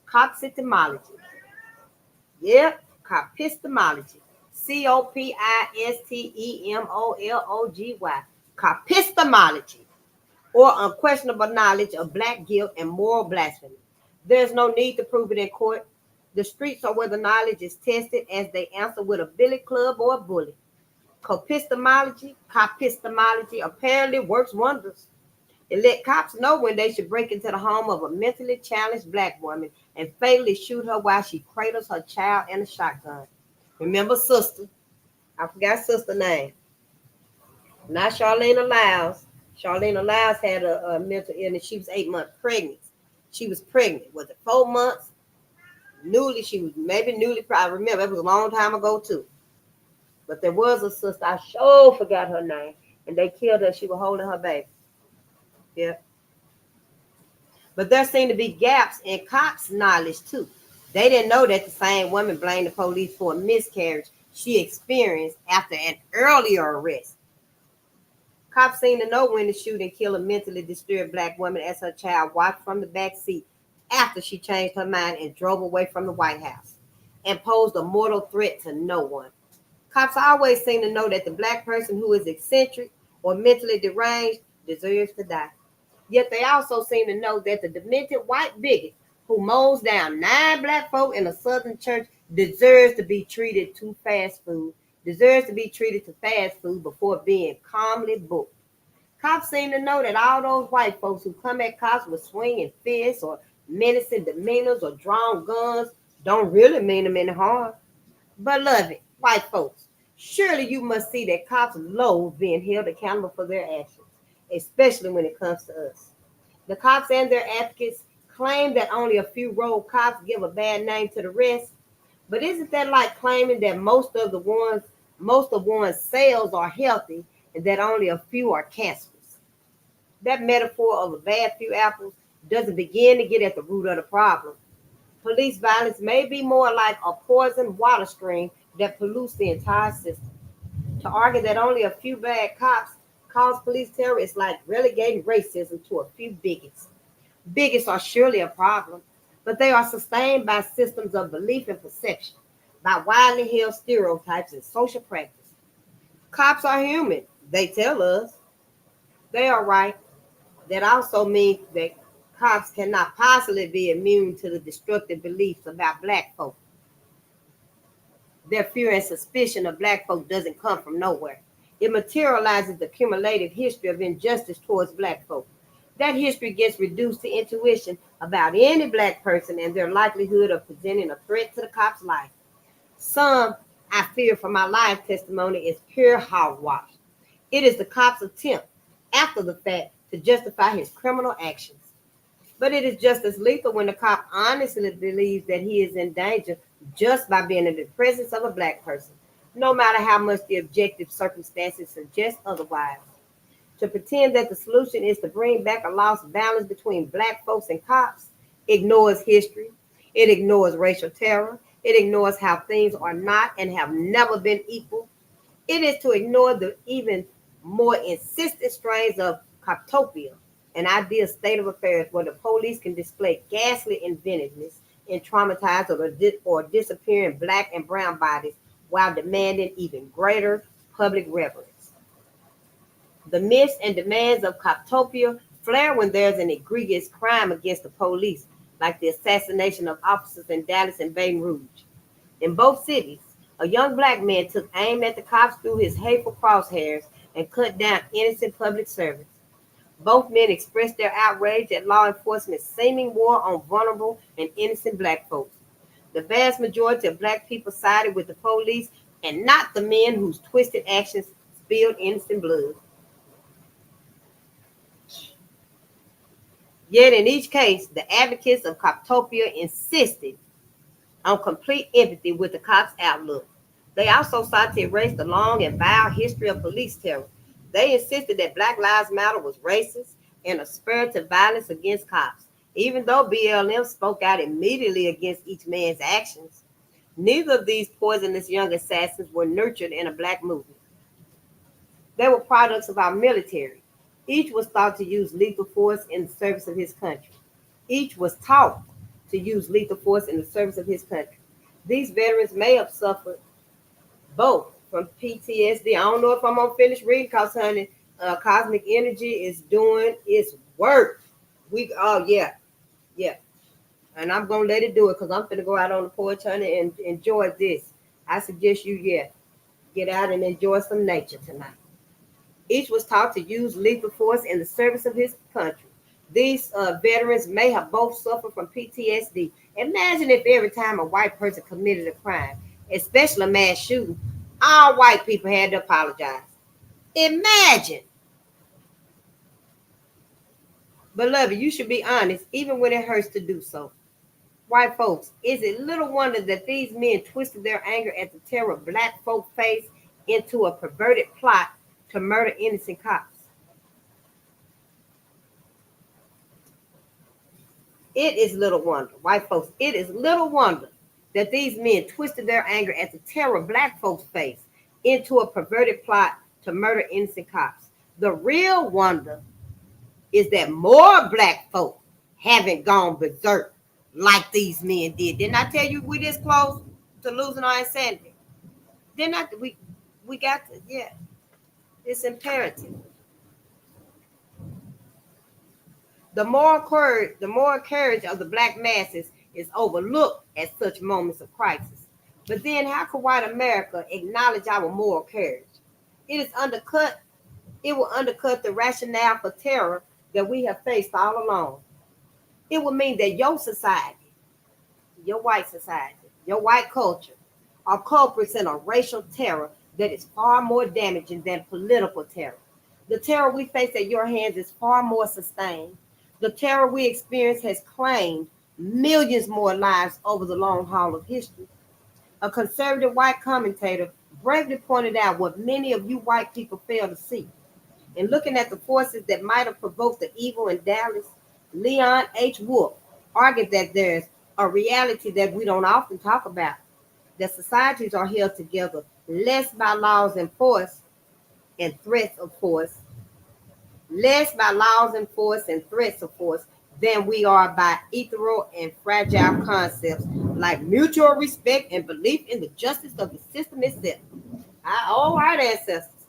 copistemology. Yep, copistemology. Copistemology. Copistemology, or unquestionable knowledge of black guilt and moral blasphemy. There's no need to prove it in court. The streets are where the knowledge is tested as they answer with a billy club or a bullet. Copistemology apparently works wonders. It let cops know when they should break into the home of a mentally challenged black woman and fatally shoot her while she cradles her child in a shotgun. Remember sister? I forgot sister name. Not Charlene Lyles. Charlene Lyles had a mental illness. She was 8 months pregnant. She was pregnant. Was it 4 months? She was maybe newly, I remember it was a long time ago too. But there was a sister, I sure forgot her name, and they killed her. She was holding her baby. Yeah. But there seem to be gaps in cops' knowledge too. They didn't know that the same woman blamed the police for a miscarriage she experienced after an earlier arrest. Cops seem to know when to shoot and kill a mentally disturbed black woman as her child watched from the back seat after she changed her mind and drove away from the White House and posed a mortal threat to no one. Cops always seem to know that the black person who is eccentric or mentally deranged deserves to die. Yet they also seem to know that the demented white bigot who mows down 9 black folk in a southern church deserves to be treated to fast food, deserves to be treated to fast food before being calmly booked. Cops seem to know that all those white folks who come at cops with swinging fists or menacing demeanors or drawn guns don't really mean them any harm. Beloved white folks, surely you must see that cops loathe being held accountable for their actions, especially when it comes to us. The cops and their advocates claim that only a few rogue cops give a bad name to the rest, but isn't that like claiming that most of one's cells are healthy and that only a few are cancerous? That metaphor of a bad few apples doesn't begin to get at the root of the problem. Police violence may be more like a poisoned water stream that pollutes the entire system. To argue that only a few bad cops cause police terror is like relegating racism to a few bigots. Bigots are surely a problem, but they are sustained by systems of belief and perception, by widely held stereotypes and social practice. Cops are human, they tell us. They are right. That also means that cops cannot possibly be immune to the destructive beliefs about black folk. Their fear and suspicion of black folk doesn't come from nowhere. It materializes the cumulative history of injustice towards black folk. That history gets reduced to intuition about any black person and their likelihood of presenting a threat to the cop's life. Some, I fear for my life testimony, is pure hogwash. It is the cop's attempt, after the fact, to justify his criminal actions. But it is just as lethal when the cop honestly believes that he is in danger just by being in the presence of a black person, no matter how much the objective circumstances suggest otherwise. To pretend that the solution is to bring back a lost balance between black folks and cops ignores history, it ignores racial terror, it ignores how things are not and have never been equal. It is to ignore the even more insistent strains of coptopia, an ideal state of affairs where the police can display ghastly inventiveness in traumatized or disappearing black and brown bodies while demanding even greater public reverence. The myths and demands of coptopia flare when there's an egregious crime against the police, like the assassination of officers in Dallas and Baton Rouge. In both cities, a young black man took aim at the cops through his hateful crosshairs and cut down innocent public servants. Both men expressed their outrage at law enforcement's seeming war on vulnerable and innocent black folks. The vast majority of black people sided with the police and not the men whose twisted actions spilled innocent blood. Yet in each case, the advocates of Coptopia insisted on complete empathy with the cops' outlook. They also sought to erase the long and vile history of police terror. They insisted that Black Lives Matter was racist and a spur to violence against cops, even though BLM spoke out immediately against each man's actions. Neither of these poisonous young assassins were nurtured in a black movement. They were products of our military. Each was thought to use lethal force in the service of his country. Each was taught to use lethal force in the service of his country. These veterans may have suffered both from PTSD. I don't know if I'm gonna finish reading because, honey, cosmic energy is doing its work. Oh yeah, yeah, and I'm gonna let it do it because I'm gonna go out on the porch, honey, and enjoy this. I suggest you, get out and enjoy some nature tonight. Each was taught to use lethal force in the service of his country. These veterans may have both suffered from PTSD. Imagine if every time a white person committed a crime, especially a mass shooting, all white people had to apologize. Imagine. Beloved, you should be honest, even when it hurts to do so. White folks, is it little wonder that these men twisted their anger at the terror black folk face into a perverted plot to murder innocent cops? It is little wonder, white folks, it is little wonder that these men twisted their anger at the terror black folks face into a perverted plot to murder innocent cops. The real wonder is that more black folk haven't gone berserk like these men did. Didn't I tell you we this close to losing our insanity? Didn't I? We got to, yeah. It's imperative. The moral courage of the black masses is overlooked at such moments of crisis. But then how can white America acknowledge our moral courage? It is undercut, it will undercut the rationale for terror that we have faced all along. It will mean that your society, your white society, your white culture are culprits in a racial terror that is far more damaging than political terror. The terror we face at your hands is far more sustained. The terror we experience has claimed millions more lives over the long haul of history. A conservative white commentator bravely pointed out what many of you white people fail to see. In looking at the forces that might have provoked the evil in Dallas, Leon H. Wolfe argued that there's a reality that we don't often talk about, that societies are held together less by laws and force and threats of force, less by laws and force and threats of force than we are by ethereal and fragile concepts like mutual respect and belief in the justice of the system itself. Our white ancestors,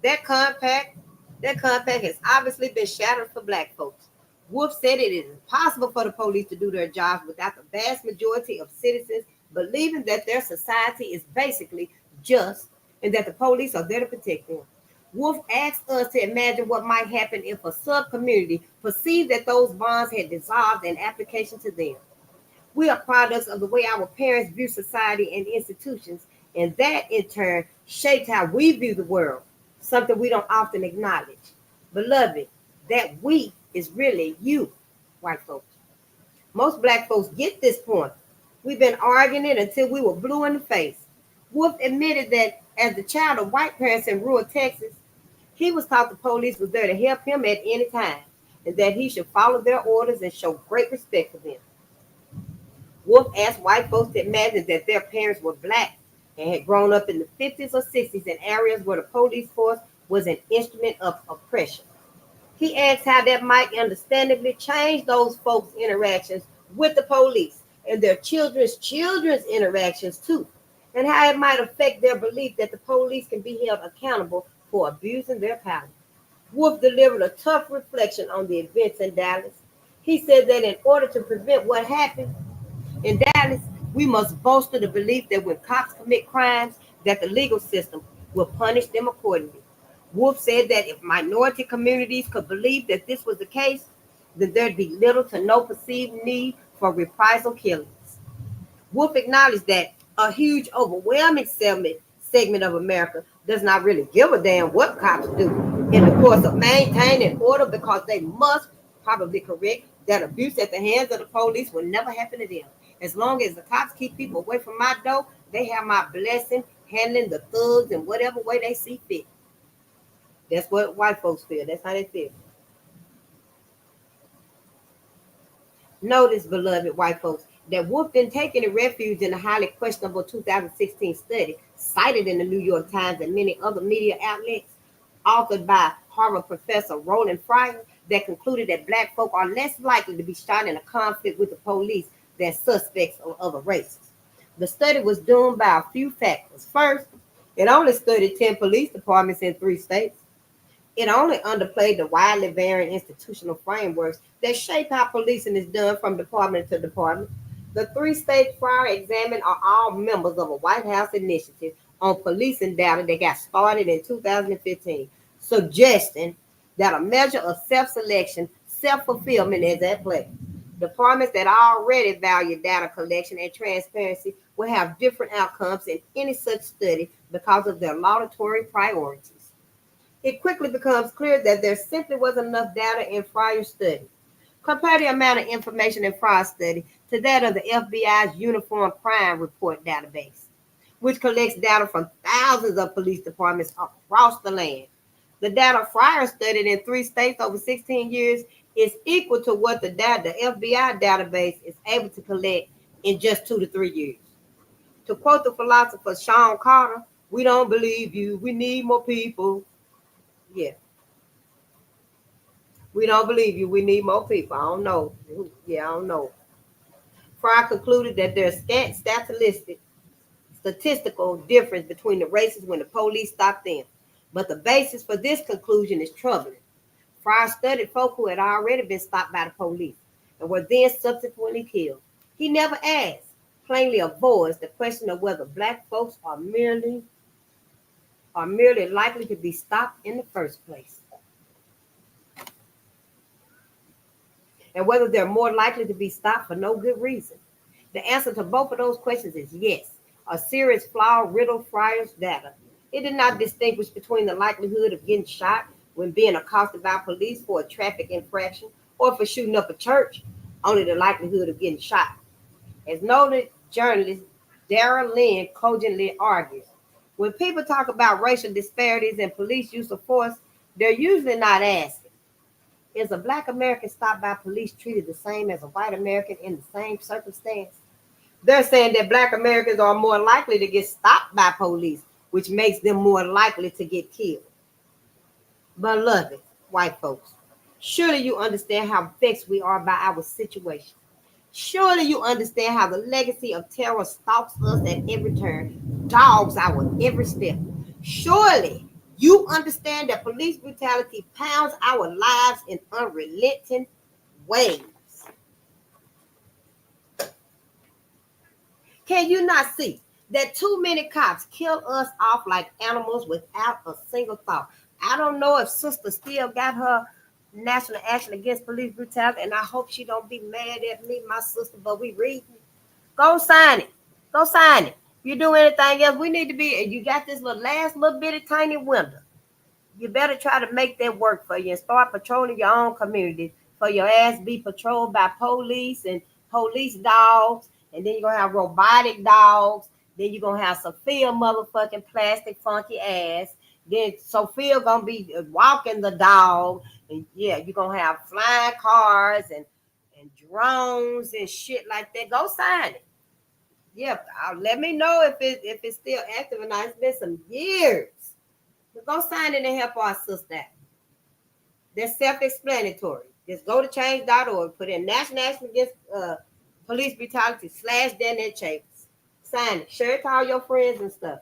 that compact, that compact has obviously been shattered for black folks. Wolf said it is impossible for the police to do their jobs without the vast majority of citizens believing that their society is basically just and that the police are there to protect them. Wolf asked us to imagine what might happen if a sub-community perceived that those bonds had dissolved in application to them. We are products of the way our parents view society and institutions, and that in turn shaped how we view the world, something we don't often acknowledge. Beloved, that we is really you, white folks. Most black folks get this point. We've been arguing it until we were blue in the face. Wolf admitted that as the child of white parents in rural Texas, he was taught the police was there to help him at any time and that he should follow their orders and show great respect for them. Wolf asked white folks to imagine that their parents were black and had grown up in the 50s or 60s in areas where the police force was an instrument of oppression. He asked how that might understandably change those folks' interactions with the police and their children's interactions too, and how it might affect their belief that the police can be held accountable for abusing their power. Wolf delivered a tough reflection on the events in Dallas. He said that in order to prevent what happened in Dallas, we must bolster the belief that when cops commit crimes, that the legal system will punish them accordingly. Wolf said that if minority communities could believe that this was the case, then there'd be little to no perceived need for reprisal killings. Wolf acknowledged that a huge, overwhelming segment of America does not really give a damn what cops do in the course of maintaining order because they must, probably correct, that abuse at the hands of the police will never happen to them. As long as the cops keep people away from my door, they have my blessing handling the thugs in whatever way they see fit. That's what white folks feel. That's how they feel. Notice, beloved white folks, that Wolf didn't take any refuge in the highly questionable 2016 study cited in the New York Times and many other media outlets, authored by Harvard professor Roland Fryer, that concluded that black folk are less likely to be shot in a conflict with the police than suspects of other races. The study was doomed by a few factors. First, it only studied 10 police departments in 3 states. It only underplayed the widely varying institutional frameworks that shape how policing is done from department to department. The 3 states Fryer examined are all members of a White House initiative on policing data that got started in 2015, suggesting that a measure of self-selection, self-fulfillment is at play. Departments that already value data collection and transparency will have different outcomes in any such study because of their laudatory priorities. It quickly becomes clear that there simply wasn't enough data in Fryer's study. Compare the amount of information in Fryer's study to that of the FBI's Uniform Crime Report database, which collects data from thousands of police departments across the land. The data Fryer studied in 3 states over 16 years is equal to what the FBI database is able to collect in just 2 to 3 years. To quote the philosopher Sean Carter, we don't believe you. We need more people. Yeah. We don't believe you. We need more people. I don't know. Yeah, I don't know. Fry concluded that there's scant statistical difference between the races when the police stopped them. But the basis for this conclusion is troubling. Fry studied folk who had already been stopped by the police and were then subsequently killed. He never asked, plainly avoids the question of whether black folks are merely likely to be stopped in the first place, and whether they're more likely to be stopped for no good reason. The answer to both of those questions is yes. A serious flaw riddled Fryer's data. It did not distinguish between the likelihood of getting shot when being accosted by police for a traffic infraction or for shooting up a church, only the likelihood of getting shot. As noted journalist Dara Lynn cogently argues, when people talk about racial disparities and police use of force, they're usually not asking, is a black American stopped by police treated the same as a white American in the same circumstance? They're saying that black Americans are more likely to get stopped by police, which makes them more likely to get killed. Beloved white folks, surely you understand how vexed we are by our situation. Surely you understand how the legacy of terror stalks us at every turn, dogs our every step. Surely you understand that police brutality pounds our lives in unrelenting ways. Can you not see that too many cops kill us off like animals without a single thought? I don't know if sister still got her national action against police brutality, and I hope she don't be mad at me, my sister, but we reading. Go sign it. Go sign it. If you do anything else, we need to be, you got this last little bitty tiny window. You better try to make that work for you and start patrolling your own community for your ass be patrolled by police and police dogs. And then you're going to have robotic dogs. Then you're going to have Sophia motherfucking plastic funky ass. Then Sophia going to be walking the dog. And yeah, you're going to have flying cars and drones and shit like that. Go sign it. Yeah, let me know if it's still active or not. It's been some years. But go sign it and help our sister out. That's self-explanatory. Just go to change.org, put in National Action Against Police Brutality / Daniel Chambers. Sign it. Share it to all your friends and stuff.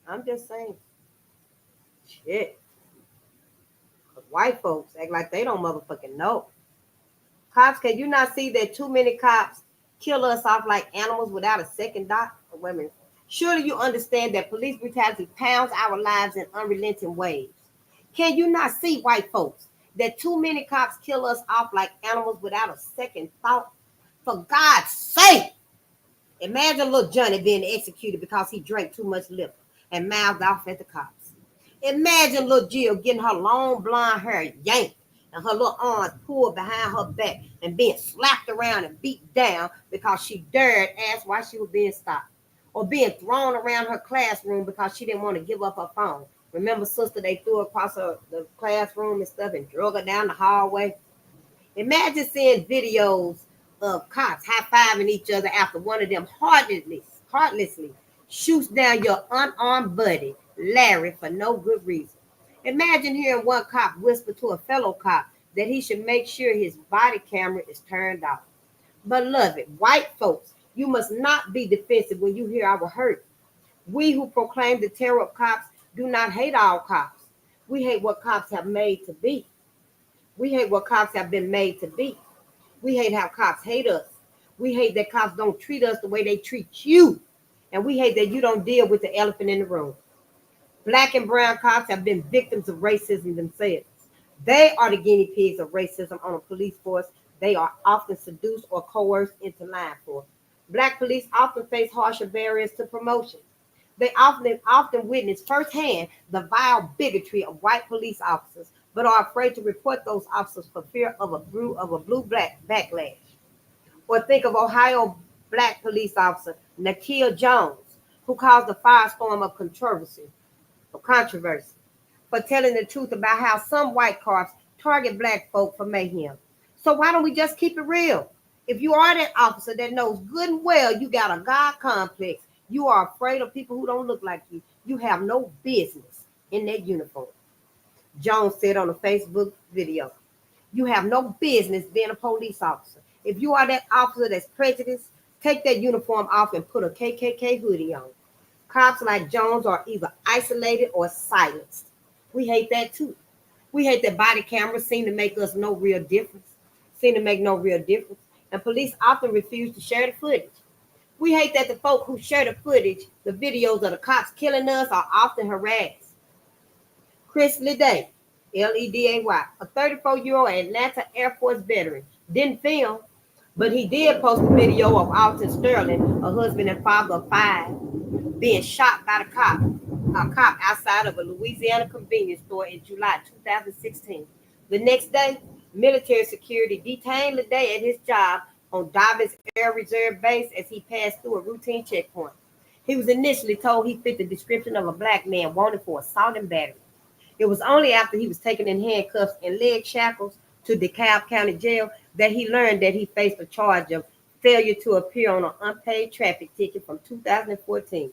I'm just saying. Shit. White folks act like they don't motherfucking know. Cops, can you not see that too many cops kill us off like animals without a second thought? Wait a minute. Surely you understand that police brutality pounds our lives in unrelenting ways. Can you not see, white folks, that too many cops kill us off like animals without a second thought? For God's sake! Imagine little Johnny being executed because he drank too much liquor and mouthed off at the cops. Imagine little Jill getting her long blonde hair yanked and her little arms pulled behind her back and being slapped around and beat down because she dared ask why she was being stopped. Or being thrown around her classroom because she didn't want to give up her phone. Remember, sister, they threw her across the classroom and stuff and drug her down the hallway. Imagine seeing videos of cops high-fiving each other after one of them heartlessly shoots down your unarmed buddy, Larry, for no good reason. Imagine hearing one cop whisper to a fellow cop that he should make sure his body camera is turned off. Beloved, white folks, you must not be defensive when you hear our hurt. We who proclaim the terror of cops do not hate all cops. We hate what cops have made to be. We hate what cops have been made to be. We hate how cops hate us. We hate that cops don't treat us the way they treat you. And we hate that you don't deal with the elephant in the room. Black and brown cops have been victims of racism themselves. They are the guinea pigs of racism on a police force. They are often seduced or coerced into line for. Black police often face harsher barriers to promotion. They often witness firsthand the vile bigotry of white police officers, but are afraid to report those officers for fear of a blue-black backlash. Or think of Ohio black police officer Nakia Jones, who caused a firestorm of controversy. for telling the truth about how some white cops target black folk for mayhem. So why don't we just keep it real? If you are that officer that knows good and well you got a God complex, you are afraid of people who don't look like you, you have no business in that uniform. Jones said on a Facebook video, you have no business being a police officer. If you are that officer that's prejudiced, take that uniform off and put a KKK hoodie on. Cops like Jones are either isolated or silenced. We hate that too. We hate that body cameras seem to make us no real difference, seem to make no real difference, and police often refuse to share the footage. We hate that the folk who share the footage, the videos of the cops killing us, are often harassed. Chris Leday, Leday, a 34-year-old Atlanta Air Force veteran, didn't film, but he did post a video of Alton Sterling, a husband and father of 5, being shot by a cop outside of a Louisiana convenience store in July 2016. The next day, military security detained Leday at his job on Dobbins Air Reserve Base as he passed through a routine checkpoint. He was initially told he fit the description of a black man wanted for assault and battery. It was only after he was taken in handcuffs and leg shackles to DeKalb County Jail that he learned that he faced a charge of failure to appear on an unpaid traffic ticket from 2014.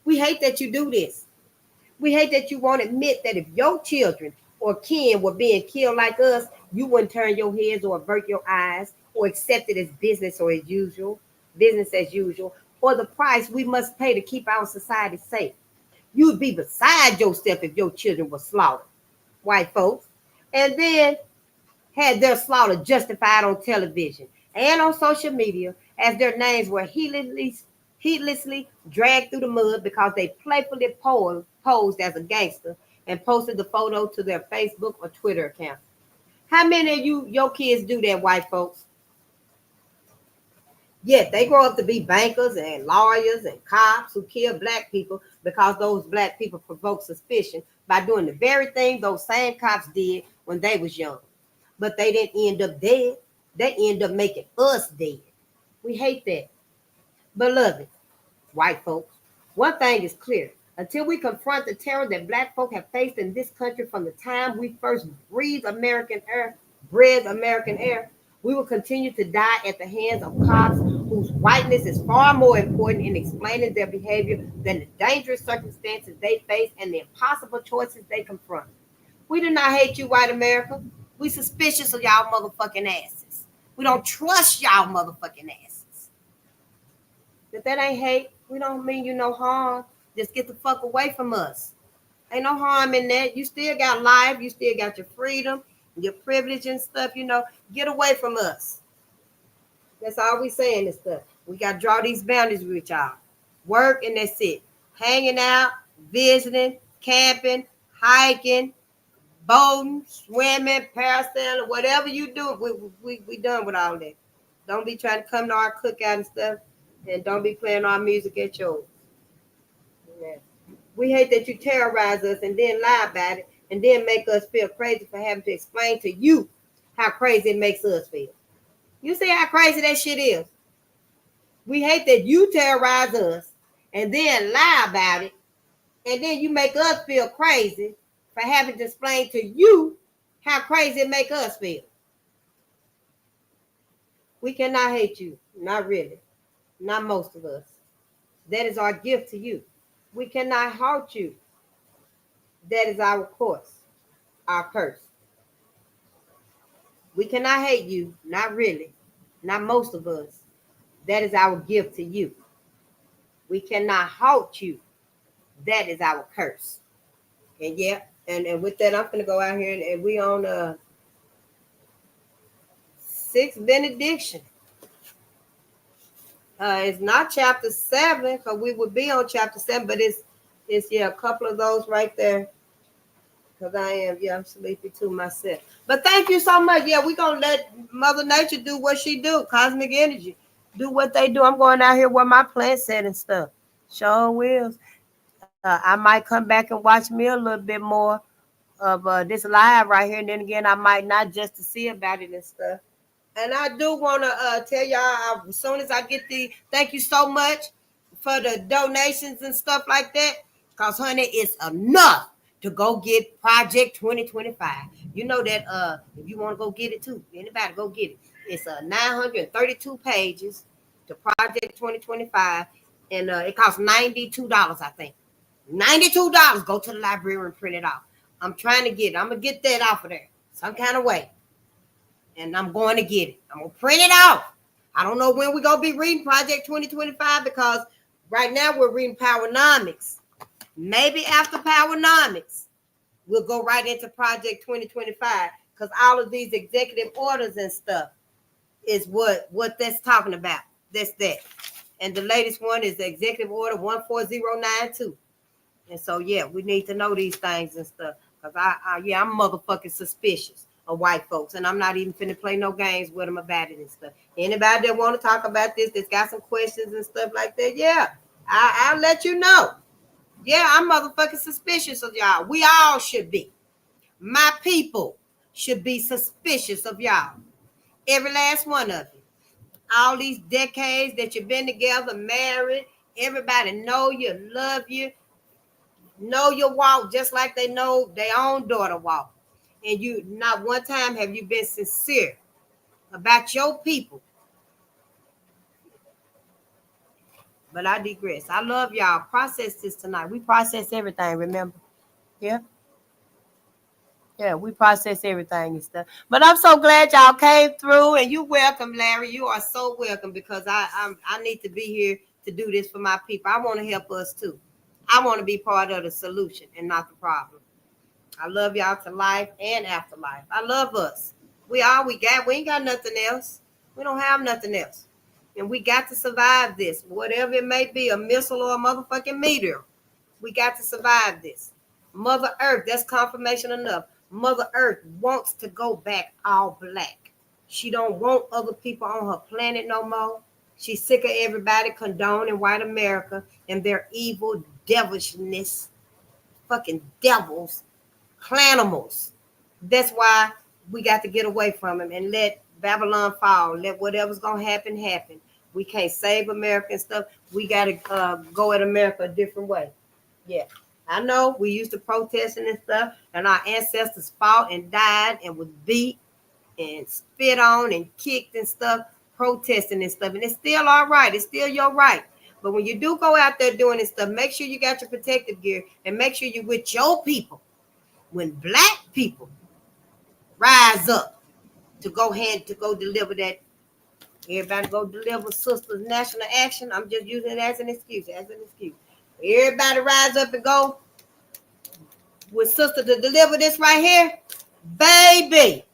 We hate that you do this. We hate that you won't admit that if your children or kin were being killed like us, you wouldn't turn your heads or avert your eyes or accept it as business as usual, or the price we must pay to keep our society safe. You would be beside yourself if your children were slaughtered, white folks, and then had their slaughter justified on television and on social media as their names were heedlessly dragged through the mud because they playfully posed as a gangster and posted the photo to their Facebook or Twitter account. How many of your kids do that, white folks? Yet they grow up to be bankers and lawyers and cops who kill black people because those black people provoke suspicion by doing the very thing those same cops did when they was young. But they didn't end up dead. They end up making us dead. We hate that. Beloved, white folks, one thing is clear. Until we confront the terror that black folk have faced in this country from the time we first breathed American air, we will continue to die at the hands of cops whose whiteness is far more important in explaining their behavior than the dangerous circumstances they face and the impossible choices they confront. We do not hate you, white America. We suspicious of y'all motherfucking asses. We don't trust y'all motherfucking asses. If that ain't hate, we don't mean you no harm. Just get the fuck away from us. Ain't no harm in that. You still got life. You still got your freedom, your privilege and stuff, Get away from us. That's all we saying and stuff. We got to draw these boundaries with y'all. Work and that's it. Hanging out, visiting, camping, hiking, boating, swimming, parasailing, whatever you do, we done with all that. Don't be trying to come to our cookout and stuff, and don't be playing our music at yours. Yeah. We hate that you terrorize us and then lie about it and then make us feel crazy for having to explain to you how crazy it makes us feel. You see how crazy that shit is? We hate that you terrorize us and then lie about it, and then you make us feel crazy for having to explain to you how crazy it make us feel. We cannot hate you. Not really. Not most of us. That is our gift to you. We cannot hurt you. That is our course, our curse. We cannot hate you. Not really. Not most of us. That is our gift to you. We cannot hurt you. That is our curse. And yeah, and with that, I'm going to go out here and we on 6th benediction. It's not chapter 7 because we would be on chapter 7, but it's a couple of those right there. Because I'm sleepy too myself. But thank you so much. Yeah, we're going to let Mother Nature do what she do. Cosmic energy. Do what they do. I'm going out here where my plants at and stuff. Sure will. I might come back and watch me a little bit more of this live right here. And then again, I might not, just to see about it and stuff. And I do want to tell y'all, as soon as I get thank you so much for the donations and stuff like that. Because, honey, it's enough. to go get Project 2025. You know that if you want to go get it too, anybody go get it. It's 932 pages to Project 2025, and it costs $92, I think. $92. Go to the library and print it out. I'm trying to get it. I'm gonna get that off of there some kind of way, and I'm going to get it. I'm gonna print it out. I don't know when we're gonna be reading Project 2025 because right now we're reading Powernomics. Maybe after Powernomics, we'll go right into Project 2025 because all of these executive orders and stuff is what that's talking about. That's that. And the latest one is the Executive Order 14092. And so, yeah, we need to know these things and stuff. Because I'm motherfucking suspicious of white folks. And I'm not even finna play no games with them about it and stuff. Anybody that want to talk about this, that's got some questions and stuff like that, yeah, I'll let you know. Yeah, I'm motherfucking suspicious of y'all. We all should be. My people should be suspicious of y'all. Every last one of you. All these decades that you've been together, married, everybody know you, love you, know your walk just like they know their own daughter walk. And you, not one time have you been sincere about your people. But I digress. I love y'all. Process this tonight. We process everything, remember? Yeah. Yeah, we process everything and stuff. But I'm so glad y'all came through, and you welcome, Larry. You are so welcome because I need to be here to do this for my people. I want to help us too. I want to be part of the solution and not the problem. I love y'all to life and afterlife. I love us. We got. We ain't got nothing else. We don't have nothing else. And we got to survive this. Whatever it may be, a missile or a motherfucking meteor. We got to survive this. Mother Earth, that's confirmation enough. Mother Earth wants to go back all black. She don't want other people on her planet no more. She's sick of everybody condoning white America and their evil devilishness. Fucking devils. Clanimals. That's why we got to get away from him and let Babylon fall. Let whatever's going to happen, happen. We can't save America and stuff. We got to go at America a different way. Yeah. I know we used to protesting and stuff, and our ancestors fought and died and was beat and spit on and kicked and stuff, protesting and stuff. And it's still all right. It's still your right. But when you do go out there doing this stuff, make sure you got your protective gear and make sure you're with your people. When black people rise up to go deliver that, everybody go deliver Sisters National Action. I'm just using it as an excuse. Everybody rise up and go with sister to deliver this right here, baby.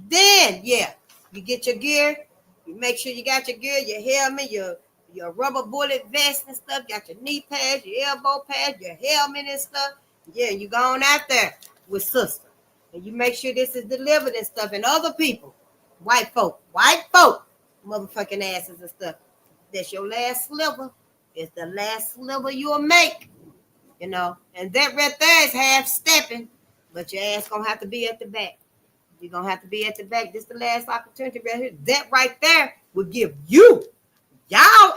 Then, yeah, you get your gear. You make sure you got your gear, your helmet, your rubber bullet vest and stuff. Got your knee pads, your elbow pads, your helmet and stuff. Yeah, you going out there with sister. And you make sure this is delivered and stuff. And other people, white folk, motherfucking asses and stuff. That's your last sliver. It's the last sliver you'll make, you know. And that right there is half stepping, but your ass gonna have to be at the back. You're gonna have to be at the back. This is the last opportunity right here. That right there will give y'all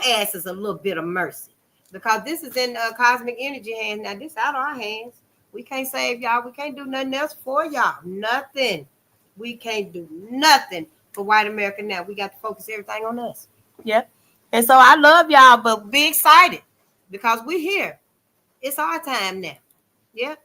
asses a little bit of mercy, because this is in cosmic energy hands. Now this out of our hands. We can't save y'all. We can't do nothing else for y'all. Nothing. We can't do nothing for white America now. We got to focus everything on us. Yep. And so I love y'all, but be excited because we're here. It's our time now. Yeah.